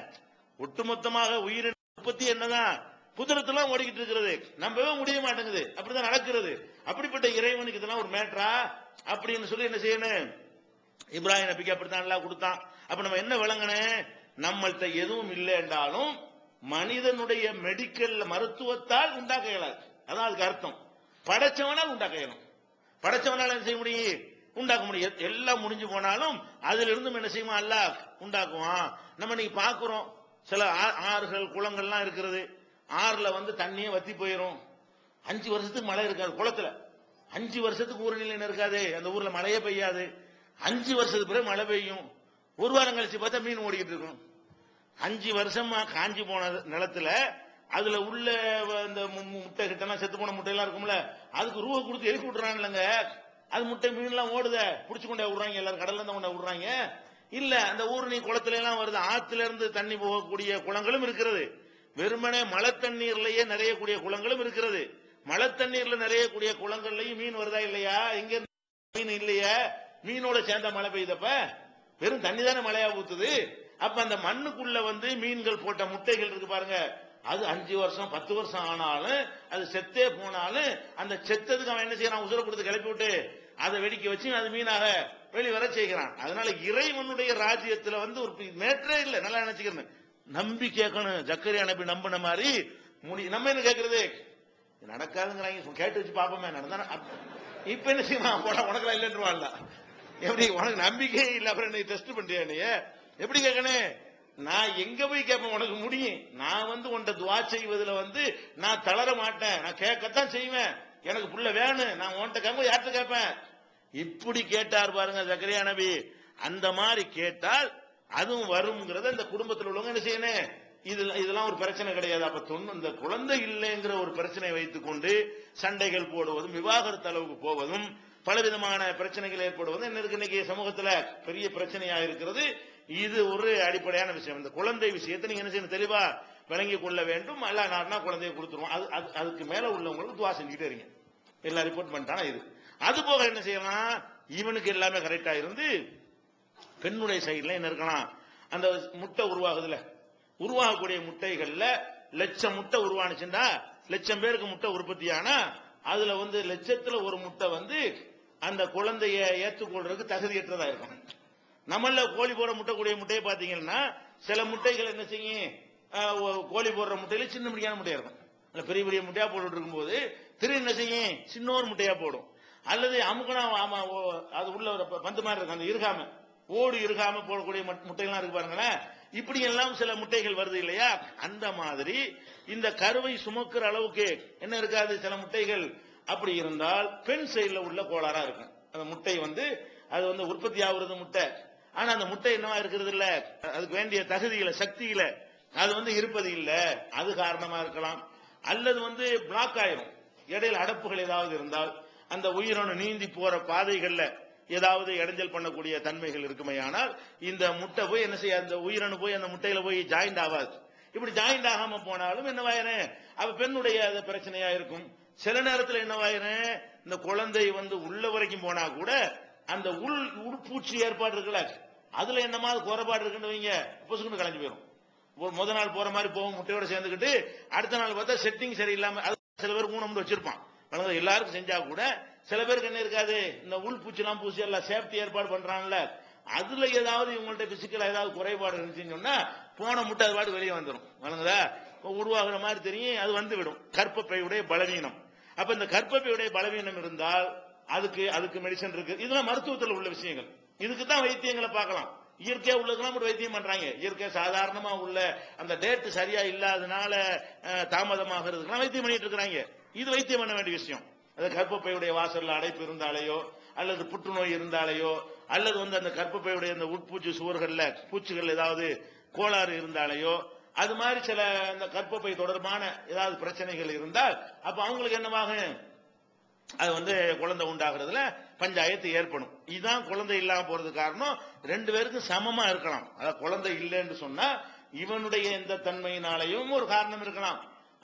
ஒட்டுமொத்தமாக உயிரின உற்பத்தி என்னதான் புதிரத்தெல்லாம் ஓடிக்கிட்டு இருக்கிறது, நம்பவே முடிய மாட்டேங்குது, அப்படிதான் நடக்கிறது. அப்படிப்பட்ட இறைவனுக்கு இதெல்லாம் ஒரு மேட்டரா அப்படின்னு சொல்லி என்ன செய்யணும், இப்ராஹிம் நபிக்கு அப்படித்தான் எல்லாம் கொடுத்தான். அப்ப நம்ம என்ன விளங்கணும், நம்மள்கிட்ட எதுவும் இல்லை என்றாலும் மனிதனுடைய மெடிக்கல் மருத்துவத்தால் உண்டாக்க இயலாது, அதான் அதுக்கு அர்த்தம். படைச்சவனால் உண்டாக்க இயலும், படைச்சவனால் என்ன செய்ய முடியும், உண்டாக்க முடியும். எல்லாம் முடிஞ்சு போனாலும் அதுல இருந்தும் என்ன செய்யுமா, அல்லாஹ் உண்டாக்குவான். நம்ம நீங்க பாக்குறோம், சில ஆறுகள் குளங்கள்லாம் இருக்கிறது, ஆறுல வந்து தண்ணியே வத்தி போயிரும், 5 வருஷத்துக்கு மழை இருக்காது குளத்துல, 5 வருஷத்துக்கு ஊர்நிலை இருக்காது, அந்த ஊர்ல மழையே பெய்யாது. 5 வருஷத்துக்கு பிறகு மழை பெய்யும், ஒரு வாரம் கழிச்சு பார்த்தா மீன் ஓடிக்கிட்டு இருக்கும். 5 வருஷமா காஞ்சி போன நிலத்துல அதுல உள்ள இந்த முட்டை கிட்டலாம் செத்து போன முட்டையெல்லாம் இருக்கும்ல, அதுக்கு ரூபா கொடுத்து எழுப்பி விட்டுறான்லங்க, அது முட்டை மீன் எல்லாம் ஓடுத புடிச்சு கொண்டே விடுறாங்க, எல்லாரும் கடல்ல இருந்து கொண்டே விடுறாங்க. இல்ல அந்த ஊர்னி குளத்துல எல்லாம் வருது, ஆத்துல இருந்து தண்ணி போகக்கூடிய குளங்களும் இருக்கிறது, வெறுமனே மழை தண்ணீர்லயே நிறைய கூடிய குளங்களும் இருக்கிறது. மழை தண்ணீர்ல நிறைய கூடிய குளங்கள்லயும் மீன் வருதா இல்லையா, இங்க மீன் இல்லையா, மீனோட சேர்ந்த மழை பெய்தப்ப வெறும் தண்ணி தானே மழையா ஊத்துது. அப்ப அந்த மண்ணுக்குள்ள வந்து மீன்கள் போட்ட முட்டைகள் இருக்கு பாருங்க, அது 5 வருஷம் 10 வருஷம் ஆனாலும் அது செத்தே போனாலும் அந்த செத்ததுக்கு அவன் என்ன செய்யறான், உசுர கொடுத்து கிளப்பி விட்டு அதை வெடிக்க வச்சு அது மீனாக வெளிவர செய்கிறான். அதனால இறைவனுடைய ராஜ்யத்துல வந்து ஒரு மேற்றே இல்லை, நல்லா நினைச்சுக்கிறேன். நம்பி கேட்கணும், ஜக்கரியா நபி நம்பின மாதிரி நம்ம என்ன கேட்கறது, நடக்காதுங்கிறாங்க, கேட்டு வச்சு பாப்போமே நடந்தா. இப்ப என்ன செய்யலாம், உனக்கு இல்லைன்றுவான்ல, எப்படி உனக்கு நம்பிக்கை இல்ல, அப்புறம் நீ டெஸ்ட் பண்றியா, நீ எப்படி கேட்கணும், நான் எங்க போய் கேட்பேன், உனக்கு முடியும், நான் வந்து உன்ட துவா செய்வதில் வந்து நான் தளர மாட்டேன், நான் கேட்கத்தான் செய்வேன், எனக்கு புள்ள வேணும், நான் உன்ட்ட கேட்ப யார்கிட்ட கேட்பேன், இப்படி கேட்டார் பாருங்க ஜக்கரியா நபி. அந்த மாதிரி கேட்டால் அதுவும் வரும்ங்கிறத இந்த குடும்பத்தில் உள்ளவங்க என்ன செய்யணும், இதெல்லாம் ஒரு பிரச்சனை கிடையாது. அப்ப இந்த குழந்தை இல்லைங்கிற ஒரு பிரச்சனை வைத்துக் கொண்டு சண்டைகள் போடுவதும் விவாகரத்து அளவுக்கு போவதும் பலவிதமான பிரச்சனைகள் ஏற்படுவதும் என்ன இருக்கு, இன்னைக்கு சமூகத்தில் பெரிய பிரச்சனையா இருக்கிறது. இது ஒரு அடிப்படையான விஷயம். இந்த குழந்தை விஷயத்தை நீங்க என்ன செய்யணும், தெளிவா விளங்கிக் கொள்ள வேண்டும். அல்ல நார்னா குழந்தைய கொடுத்துருவோம், அதுக்கு மேல உள்ளவங்களுக்கு துவா செஞ்சுக்கிட்டே இருங்க, எல்லாம் ரிப்போர்ட் பண்ணிட்டானா இது. அது போக என்ன செய்யலாம், இவனுக்கு எல்லாமே கரெக்டா இருந்து பெண்ணுடைய சைடுல என்ன இருக்கலாம், அந்த முட்டை உருவாகுதுல, உருவாகக்கூடிய முட்டைகள்ல 1,00,000 முட்டை உருவானுச்சுன்னா 1,00,000 பேருக்கு முட்டை உற்பத்தி ஆனா அதுல வந்து 1,00,000த்துல ஒரு முட்டை வந்து அந்த குழந்தைய ஏற்றுக்கொள்றதுக்கு தகுதியற்றதா இருக்கும். நம்மள கோழி போற முட்டைக்கூடிய முட்டையை பாத்தீங்கன்னா சில முட்டைகள் என்ன செய்யும், கோழி போடுற முட்டையில சின்ன முடியான முட்டையா இருக்கும், பெரிய பெரிய முட்டையா போட்டு இருக்கும் போது திரு என்ன செய்யும், சின்ன ஒரு முட்டையா போடும். அல்லது அமுக்கனா அது உள்ள ஒரு பந்து மாதிரி இருக்கும், அந்த இருகாம ஓடு இருகாம போடக்கூடிய முட்டைகள்லாம் இருக்கு பாருங்களேன். இப்படி எல்லாம் சில முட்டைகள் வருது இல்லையா, அந்த மாதிரி இந்த கருவை சுமக்கிற அளவுக்கு என்ன இருக்காது சில முட்டைகள். அப்படி இருந்தால் பெண் சைடுல உள்ள கோளாறா இருக்கும், அந்த முட்டை வந்து அது வந்து உற்பத்தி ஆகுறது முட்டை, ஆனா அந்த முட்டை என்னவா இருக்கிறது இல்ல, அதுக்கு வேண்டிய தகுதியில சக்தியில அது வந்து இருப்பது இல்ல, அது காரணமா இருக்கலாம். அல்லது வந்து பிளாக் ஆயிரும், இடையில அடப்புகள் ஏதாவது இருந்தால் அந்த உயிரணு நீந்தி போற பாதைகள்ல ஏதாவது இடைஞ்சல் பண்ணக்கூடிய தன்மைகள் இருக்குமே, ஆனால் இந்த முட்டை போய் என்ன செய்ய, அந்த உயிரணு போய் அந்த முட்டையில போய் ஜாயிண்ட் ஆகாது. இப்படி ஜாயிண்ட் ஆகாம போனாலும் என்னவாயிரும், அவ பெண்ணுடைய பிரச்சனையா இருக்கும். சில நேரத்தில் என்னவாயிரும், இந்த குழந்தை வந்து உள்ள வரைக்கும் போனா கூட அந்த உள்பூச்சி ஏற்பாடு இருக்குல்ல, அதுல என்னமா குறைபாடு இருக்குன்னு வைங்க, பொசுக்குன்னு கலைஞ்சு போயிடும். முத நாள் போற மாதிரி போகும் முட்டையோட சேர்ந்துக்கிட்டு, அடுத்த நாள் பார்த்தா செட்டிங் சரியில்லாம, சில பேர் ஊனம்னு வச்சிருப்பான், எல்லாருக்கும் செஞ்சா கூட சில பேருக்கு என்ன இருக்காது, இந்த உள் பூச்சிலாம் பூசி எல்லாம் சேஃப்டி ஏற்பாடு பண்றாங்கல்ல, அதுல ஏதாவது இவங்கள்ட்ட பிசிக்கலா ஏதாவது குறைபாடு இருந்துச்சுன்னு சொன்னா போன முட்டை அது பாட்டு வெளியே வந்துடும், வழங்குதா உருவாகிற மாதிரி தெரியும், அது வந்து விடும். கர்ப்பப்பையுடைய பலவீனம். அப்ப இந்த கர்ப்பப்பையுடைய பலவீனம் இருந்தால் அதுக்கு மெடிசன் இருக்கு. இதெல்லாம் மருத்துவத்தில் உள்ள விஷயங்கள், இதுக்கு தான் வைத்தியங்களை பார்க்கலாம். இயற்கையா உள்ளதுலாம் ஒரு வைத்தியம் பண்றாங்க, இயற்கை சாதாரணமா உள்ள அந்த டேட் சரியா இல்லாதனால தாமதமாகிறதுக்கெல்லாம் வைத்தியம் பண்ணிட்டு இருக்கிறாங்க. இது வைத்தியம் பண்ண வேண்டிய விஷயம். அது கர்ப்பப்பையுடைய வாசல்ல அடைப்பு இருந்தாலேயோ அல்லது புற்றுநோய் இருந்தாலேயோ அல்லது வந்து அந்த கர்ப்பப்பையுடைய அந்த உட்பூச்சி சுவர்கள்ல பூச்சிகள் ஏதாவது கோளாறு இருந்தாலேயோ அது மாதிரி சில அந்த கர்ப்பப்பை தொடர்பான ஏதாவது பிரச்சனைகள் இருந்தால் அப்ப அவங்களுக்கு என்னவாகும், அது வந்து குழந்தை உண்டாகிறதுல பஞ்சாயத்து ஏற்படும். இதுதான் குழந்தை இல்லாம போறதுக்கு காரணம். ரெண்டு பேருக்கும் சமமா இருக்கலாம். அதாவது குழந்தை இல்லைன்னு சொன்னா இவனுடைய எந்த தன்மையினாலையும் ஒரு காரணம் இருக்கலாம்,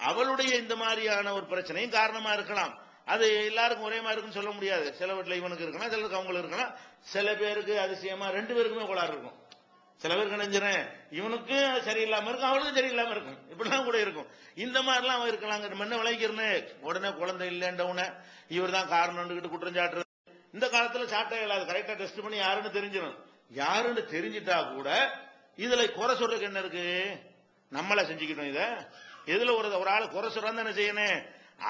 அவளுடைய இந்த மாதிரியான ஒரு பிரச்சனையும் காரணமா இருக்கலாம். அது எல்லாருக்கும் ஒரே மாதிரி இருக்குன்னு சொல்ல முடியாது. சில வீட்டுல இவனுக்கு இருக்கலாம், சிலருக்கு அவங்களுக்கு இருக்கலாம். சில பேருக்கு அதிசயமா ரெண்டு பேருக்குமே கோளாறு இருக்கும். சில பேருக்கு நினைஞ்சிறேன் இவனுக்கு சரியில்லாம இருக்கும், அவளுக்கும் சரியில்லாம இருக்கும், இப்படிலாம் கூட இருக்கும். இந்த மாதிரிலாம் அவன் இருக்கலாங்க. நம்ம என்ன விளைக்கிறன்னு உடனே குழந்தை இல்லைன்றவன இவர் தான் காரணம்னு குற்றம் சாட்டுறது. இந்த காலத்துல சாட்டை இல்லாது, கரெக்டா டெஸ்ட் பண்ணி யாருன்னு தெரிஞ்சிடும். யாருன்னு தெரிஞ்சிட்டா கூட இதுல குறை சொல்றதுக்கு என்ன இருக்கு? நம்மள செஞ்சுக்கிட்டோம். இத எதுல ஒரு ஆளு குறை சொல்றான்னு என்ன செய்யணும்?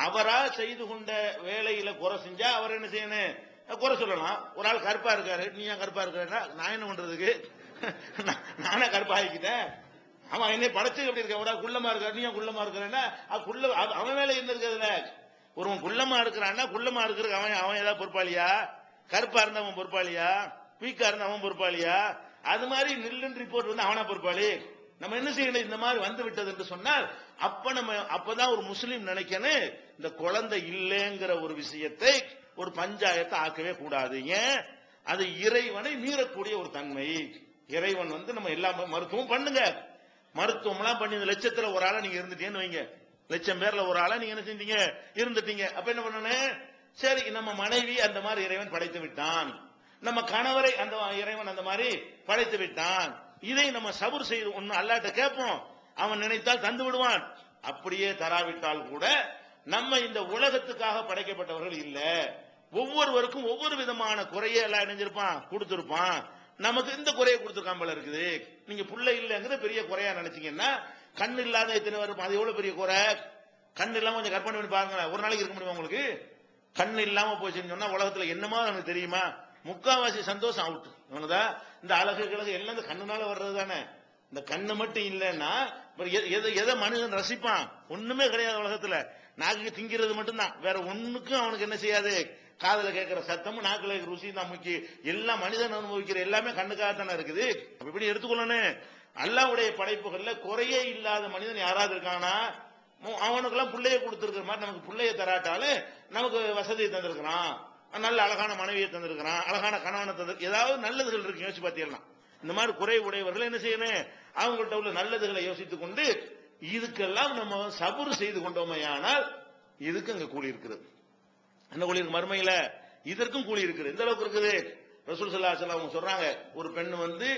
அவரா செய்து கொண்ட வேலையில குறை செஞ்சா அவர் என்ன செய்யணும்? குறை சொல்லலாம். ஒரு ஆள் கருப்பா இருக்காரு, நீ ஏன் கருப்பா இருக்க, நான் என்ன பண்றதுக்கு, நானே கருப்பா ஆகிக்கிட்டேன். அவன் என்னை படைச்சு எப்படி இருக்க, ஒரு ஆள் குள்ளமா இருக்காரு, நீ ஏன் குள்ளமா இருக்கிறேன்னா அவன் வேலை என்ன இருக்கிறதுல. ஒருவன் குள்ளமா இருக்கிறான்னா குள்ளமா இருக்கிறது அவன் ஏதாவது பொறுப்பாளியா? கருப்பா இருந்த அவன் பொறுப்பாளியா? வீக்கா இருந்த அவன் பொறுப்பாளியா? அது மாதிரி நில்லுன்னு ரிப்போர்ட் வந்து அவனா பொறுப்பாளி. நம்ம என்ன செய்யணும்? இந்த மாதிரி வந்து விட்டது என்று சொன்னால் அப்பதான் ஒரு முஸ்லீம் நினைக்கணும், இந்த குழந்தை இல்லைங்கிற ஒரு விஷயத்தை ஒரு பஞ்சாயத்தை ஆக்கவே கூடாது. ஏன்? அது இறைவனை மீறக்கூடிய ஒரு தன்மை. இறைவன் வந்து நம்ம எல்லா மருத்துவம் பண்ணுங்க, மருத்துவம் எல்லாம் பண்ணி இந்த லட்சத்துல ஒரு ஆளை நீங்க இருந்துட்டீங்கன்னு வைங்க, லட்சம் பேர்ல ஒரு ஆளை நீங்க என்ன செஞ்சீங்க? இருந்துட்டீங்க. அப்ப என்ன பண்ணணும்? சரி, நம்ம மனைவி அந்த மாதிரி இறைவன் படைத்து விட்டான், நம்ம கணவரை அந்த இறைவன் அந்த மாதிரி படைத்து விட்டான், இதை நம்ம சபுர் செய்து ஒன்னு அல்லாட்ட கேட்போம், அவன் நினைத்தால் தந்து விடுவான். அப்படியே தராவிட்டால் கூட நம்ம இந்த உலகத்துக்காக படைக்கப்பட்டவர்கள் இல்ல. ஒவ்வொருவருக்கும் ஒவ்வொரு விதமான குறையை எல்லாம் இணைஞ்சிருப்பான், கொடுத்திருப்பான். நமக்கு இந்த குறையை கொடுத்திருக்கான் போல இருக்குது. நீங்க புள்ள இல்லைங்கிற பெரிய குறையா நினைச்சீங்கன்னா, கண் இல்லாத எத்தனை பேர் இருப்பான், அது எவ்வளவு பெரிய குறை. கண் இல்லாம கொஞ்சம் கற்பனை பண்ணி பாருங்களேன். ஒரு நாளைக்கு இருக்க முடியுமா உங்களுக்கு? கண் இல்லாம போச்சுன்னு சொன்னா உலகத்துல என்னமா எனக்கு தெரியுமா? முக்காவாசி சந்தோஷம் அவுட். இவனுதான் இந்த அழகு கிழகு எல்லாம் இந்த கண்ணுனால வர்றது தானே. இந்த கண்ணு மட்டும் இல்லைன்னா எதை மனிதன் ரசிப்பான்? ஒண்ணுமே கிடையாது உலகத்துல. நாக்கு திங்கிறது மட்டும்தான், வேற ஒண்ணுக்கும் அவனுக்கு என்ன செய்யாது. காதல கேட்கிற சத்தமும் நாக்குல ருசி தான் முக்கியம். எல்லாம் மனிதன் அனுபவிக்கிற எல்லாமே கண்ணுக்காகத்தானே இருக்குது. இப்படி எடுத்துக்கொள்ளணும். அல்லாஹ்வுடைய படைப்புகள்ல குறையே இல்லாத மனிதன் யாராவது இருக்கானா? அவனுக்கெல்லாம் பிள்ளைய கொடுத்திருக்கிற மாதிரி நமக்கு பிள்ளைய தராட்டாலும் நமக்கு வசதியை தந்திருக்கிறான், நல்ல அழகான மனைவியை தந்திருக்கிறான், அழகான கணவனை தந்து, ஏதாவது நல்லதுகள் இருக்கு யோசிச்சு பார்த்தீங்கன்னா. இந்த மாதிரி குறை உடையவர்கள் என்ன செய்யணும்? அவங்கள்ட்ட உள்ள நல்லதுகளை யோசித்துக் கொண்டு இதுக்கெல்லாம் நம்ம சபுர் செய்து கொண்டோமையானால் இதுக்கு அங்க கூலி இருக்கிறது. என்ன கூலி இருக்கு மறுமையில? இதற்கும் கூலி இருக்குது. எந்த அளவுக்கு இருக்குது? ரசூல் ஸல்லல்லாஹு அலைஹி வஸல்லம் சொல்றாங்க, ஒரு பெண் வந்து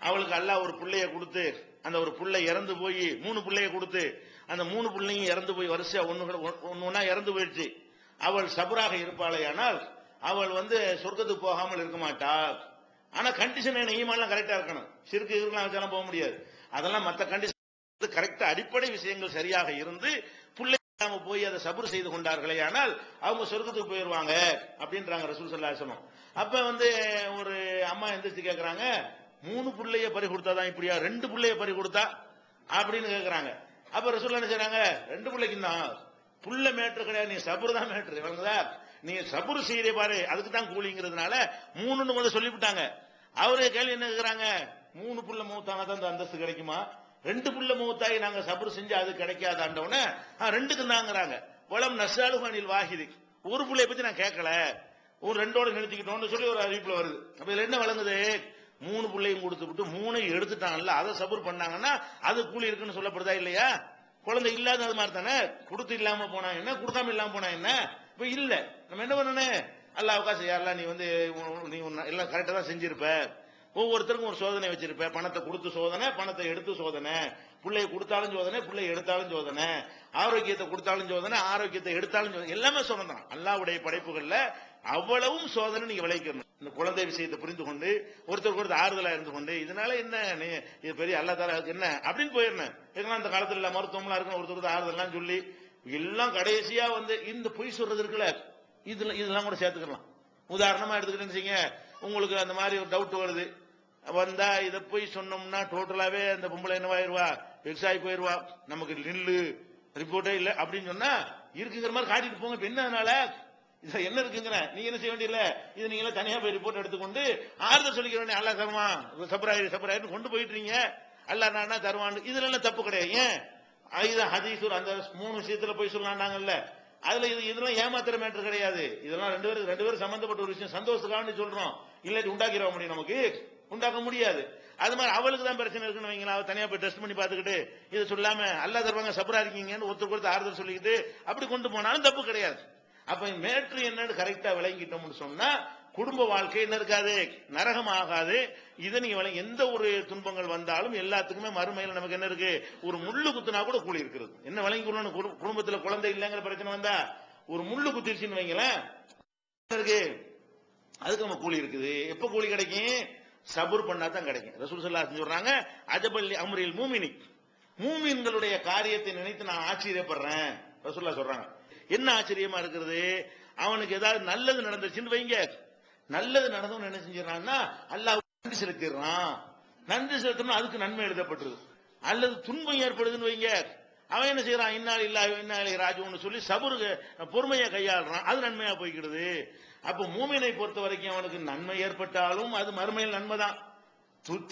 அவளுக்கு அல்லாஹ் ஒரு பிள்ளைய கொடுத்து, அந்த ஒரு பிள்ளை இறந்து போய் 3 பிள்ளைய கொடுத்து, அந்த 3 பிள்ளையும் இறந்து போய் வரிசையா ஒன்னா இறந்து போயிடுச்சு. அவள் சபுராக இருப்பாளே, ஆனால் அவள் வந்து சொர்க்கத்துக்கு போகாமல் இருக்க மாட்டாள். ஆனா கண்டிஷன் என்ன? ஈமான்லாம் கரெக்டா இருக்கணும். சிறுக்கு இருக்கலாம் வச்சாலும் போக முடியாது. அதெல்லாம் மற்ற கண்டிஷன் கரெக்டா அடிப்படை விஷயங்கள் சரியாக இருந்து பிள்ளை போய் அதை சபுர் செய்து கொண்டார்களே, ஆனால் அவங்க சொர்க்கத்துக்கு போயிருவாங்க அப்படின்றாங்க ரசூல் ஸல்லல்லாஹு அலைஹி வஸல்லம். அப்ப வந்து ஒரு அம்மா எந்திரிச்சு கேட்கறாங்க, 3 பிள்ளைய பறி கொடுத்தாதான் இப்படியா, 2 பிள்ளைய பறி கொடுத்தா அப்படின்னு கேட்கறாங்க. அப்ப ரசூல் என்ன செய்றாங்க? 2 பிள்ளைக்கு தான் புள்ள மேட்ரு கிடையாது, நீ சபுர் தான் மேட்ரு. இவங்கதா நீங்க சபுர் செய்யறே பாரு, அதுக்கு தான் கூலிங்கிறதுனால 3ன்னு முதல்ல சொல்லிவிட்டாங்க. அவரே கேள்வி என்ன கேட்கறாங்க? 3 புள்ள மூத்தாங்க தான் அந்த அந்தஸ்து கிடைக்குமா? 2 புள்ள மூத்தாயி நாங்க சபுர் செஞ்சு அது கிடைக்காத ஆண்டவன 2க்கு தாங்கிறாங்க. வளம் நசாலுகானில் வாஹிதி, ஒரு புள்ளைய பத்தி நான் கேட்கல, ஒரு 2ஓட நிறுத்திக்கிட்டோம்னு சொல்லி ஒரு அறிவிப்புல வருது. அப்ப இதுல என்ன வழங்குது? 3 புள்ளையும் கொடுத்து விட்டு 3ஐயும் எடுத்துட்டாங்கல்ல, அதை சபுர் பண்ணாங்கன்னா அது கூலி இருக்குன்னு சொல்லப்படுதா இல்லையா? குழந்தை இல்லாத அது மாதிரி தானே. கொடுத்து இல்லாம போனா என்ன, கொடுக்காம இல்லாம போனா என்ன? இப்ப இல்ல, நம்ம என்ன பண்ணணும்? அல்லாஹ் அவகாசம் யாரெல்லாம் நீ வந்து நீ எல்லாம் கரெக்டா தான் செஞ்சிருப்ப, ஒவ்வொருத்தருக்கும் ஒரு சோதனை வச்சிருப்ப, பணத்தை கொடுத்து சோதனை, பணத்தை எடுத்து சோதனை, பிள்ளைய கொடுத்தாலும் சோதனை, பிள்ளைய எடுத்தாலும் சோதனை, ஆரோக்கியத்தை கொடுத்தாலும் சோதனை, ஆரோக்கியத்தை எடுத்தாலும் சோதனை, எல்லாமே சோதனை தான். அல்லாஹ்வுடைய படைப்புகள்ல அவ்வளவும் சோதனை நீங்க விளைக்கணும். இந்த குழந்தை விஷயத்தை புரிந்து கொண்டு ஒருத்தருக்கு ஒருத்தர் ஆறுதலா இருந்து கொண்டு, இதனால என்ன இது பெரிய அல்லா தாலா என்ன அப்படின்னு போயிடணும். ஏன்னா அந்த காலத்துல மருத்துவம்லாம் இருக்கணும், ஒருத்தருக்கு ஆறுதல்லாம் சொல்லி எல்லாம் கடைசியா வந்து இந்த பொய் சொல்றது இருக்குல்ல, இதெல்லாம் கூட சேர்த்துக்கலாம். உதாரணமா எடுத்துக்கிட்டேன்னு உங்களுக்கு அந்த மாதிரி ஒரு டவுட் வருது, வந்தா இதை போய் சொன்னோம்னா டோட்டலாவே அந்த பொம்பளை என்னவாயிருவா, வெக்ஸாகி போயிருவா, நமக்கு நில்லு ரிப்போர்ட்டே இல்லை அப்படின்னு சொன்னா இருக்குங்கிற மாதிரி காட்டிட்டு போங்க. இப்ப என்னனால இதுல என்ன இருக்குங்கிற நீங்க என்ன செய்ய வேண்டியல, இது நீங்க தனியா போய் ரிப்போர்ட் எடுத்துக்கொண்டு ஆறுதல் சொல்லிக்கிற வேண்டிய, அல்லா தருவான் சப்ராயிரு கொண்டு போயிட்டுறீங்க, அல்லா நானா தருவான், இதுல எல்லாம் தப்பு கிடையாது. ஏன்? ஹதீஸ் அந்த 3 விஷயத்துல போய் சொல்லாண்டாங்கல்ல, அதுல இதெல்லாம் ஏமாத்துற மேட்டர் கிடையாது. இதெல்லாம் ரெண்டு பேரும் சம்பந்தப்பட்ட ஒரு விஷயம். சந்தோஷத்துக்காக சொல்றோம், இல்லாட்டி உண்டாக்கிட முடியும், நமக்கு உண்டாக்க முடியாது. அது மாதிரி அவளுக்கு தான் பிரச்சனை இருக்குன்னு வைங்களா, அவ தனியா போய் டெஸ்ட் பண்ணி பார்த்துக்கிட்டு இதை சொல்லாம அல்லா தருவாங்க சபரா இருக்கீங்கன்னு ஒருத்தர் கொடுத்து ஆறுதல் சொல்லிக்கிட்டு அப்படி கொண்டு போனாலும் தப்பு கிடையாது. அப்ப மேட்ரு என்னன்னு கரெக்டா விளங்கிட்டோம்னு சொன்னா குடும்ப வாழ்க்கை என்ன இருக்காது, நரகம் ஆகாது. இதை நீங்க எந்த ஒரு துன்பங்கள் வந்தாலும் எல்லாத்துக்குமே மறுமையில் நமக்கு என்ன இருக்கு, ஒரு முள்ளு குத்துனா கூட கூலி இருக்கிறது. என்ன விளங்கி கொள்ளணும், குடும்பத்துல குழந்தை இல்லைங்கிற பிரச்சனை வந்தா ஒரு முள்ளு குத்திருச்சுன்னு வைங்களேன் இருக்கு, அதுக்கு நம்ம கூலி இருக்குது. எப்ப கூலி கிடைக்கும், சபூர் பண்ணா தான் கிடைக்கும். ரசூல் ஸல்லல்லாஹு அலைஹி வஸல்லம் சொல்றாங்க, அஜபல் அம்ரில் மூமினி, மூமின்களுடைய காரியத்தை நினைத்து நான் ஆச்சரியப்படுறேன். ரசூலுல்லாஹ் சொல்றாங்க, என்ன ஆச்சரியமா இருக்கிறது, அவனுக்கு ஏதாவது நல்லது நடந்துச்சுன்னு வைங்க, நல்லது நடந்தவன் என்ன செஞ்சிடறான்னா அல்லாஹ் நன்றி செலுத்திடுறான். நன்றி செலுத்தணும், அதுக்கு நன்மை எழுதப்பட்டது. அல்லது துன்பம் ஏற்படுதுன்னு வைங்க, அவன் என்ன செய்யறான், இன்னால் இல்லாஹி வ இன்னா இலைஹி ராஜிஊன் சொல்லி சபூருக்கு பொறுமையை கையாளுறான், அது நன்மையா போய்கிறது. அப்ப மூமினை பொறுத்த வரைக்கும் அவனுக்கு நன்மை ஏற்பட்டாலும் அது மறுமையில் நன்மைதான்,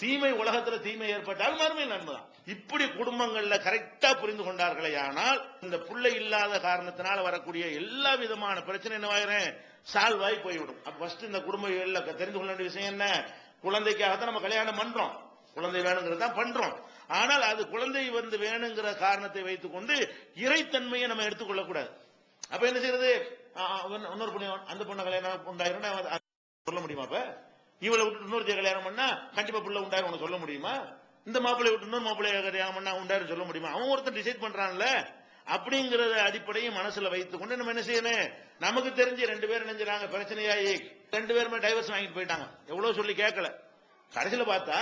தீமை உலகத்துல தீமை ஏற்பட்டாலும் மறுமையில் நன்மைதான். இப்படி குடும்பங்கள்ல கரெக்டா புரிந்து கொண்டார்களே ஆனால் இந்த பிள்ளை இல்லாத காரணத்தினால வரக்கூடிய எல்லா விதமான பிரச்சனை என்னவாயிரும், சால்வ் ஆகி போய்விடும். அப்ப ஃபர்ஸ்ட் இந்த குடும்பங்கள்ல தெரிந்து கொள்ள வேண்டிய விஷயம் என்ன, குழந்தைக்காகத்தான் நம்ம கல்யாணம் பண்றோம், குழந்தை வேணுங்கிறது தான் பண்றோம். ஆனால் அது குழந்தை வேணுங்கிற காரணத்தை வைத்துக் கொண்டு இறைத்தன்மையை நம்ம எடுத்துக்கொள்ள கூடாது. அப்ப என்ன செய்யறது, இன்னொரு பொண்ணு அந்த பொண்ணை கல்யாணம் உண்டாயிரும் சொல்ல முடியுமா? அப்ப இவளை விட்டு இன்னொரு கல்யாணம் பண்ணா கண்டிப்பா புள்ள உண்டாயிரும் உனக்கு சொல்ல முடியுமா? இந்த மாப்பிள்ளை விட்டு இன்னொரு மாப்பிள்ளை கல்யாணம் பண்ணா உண்டாயிரும் சொல்ல முடியுமா? அவன் ஒருத்தன் டிசைட் பண்றான்ல. அப்படிங்கறத அடிப்படையை மனசுல வைத்துக் கொண்டு நம்ம என்ன செய்யணும், நமக்கு தெரிஞ்சு ரெண்டு பேரும் நினைஞ்சாங்க பிரச்சனையாயி ரெண்டு பேருமே டைவர்ஸ் வாங்கிட்டு போயிட்டாங்க, எவ்வளவு சொல்லி கேட்கல. கடைசியில பார்த்தா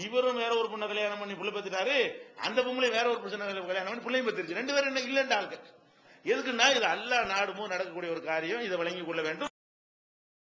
இவரும் வேற ஒரு பொண்ணை கல்யாணம் பண்ணி புள்ள பெற்றுட்டாரு, அந்த பொம்பளை வேற ஒரு பிரச்சனை கல்யாணம் பண்ணி பிள்ளையும் பெற்றுருச்சு. ரெண்டு பேரும் என்ன இல்லைன்ற ஆளுக்கு. எதுக்குன்னா இது அல்லாஹ் நாடுமோ நடக்கக்கூடிய ஒரு காரியம், இதை வழங்கிக் கொள்ள வேண்டும்.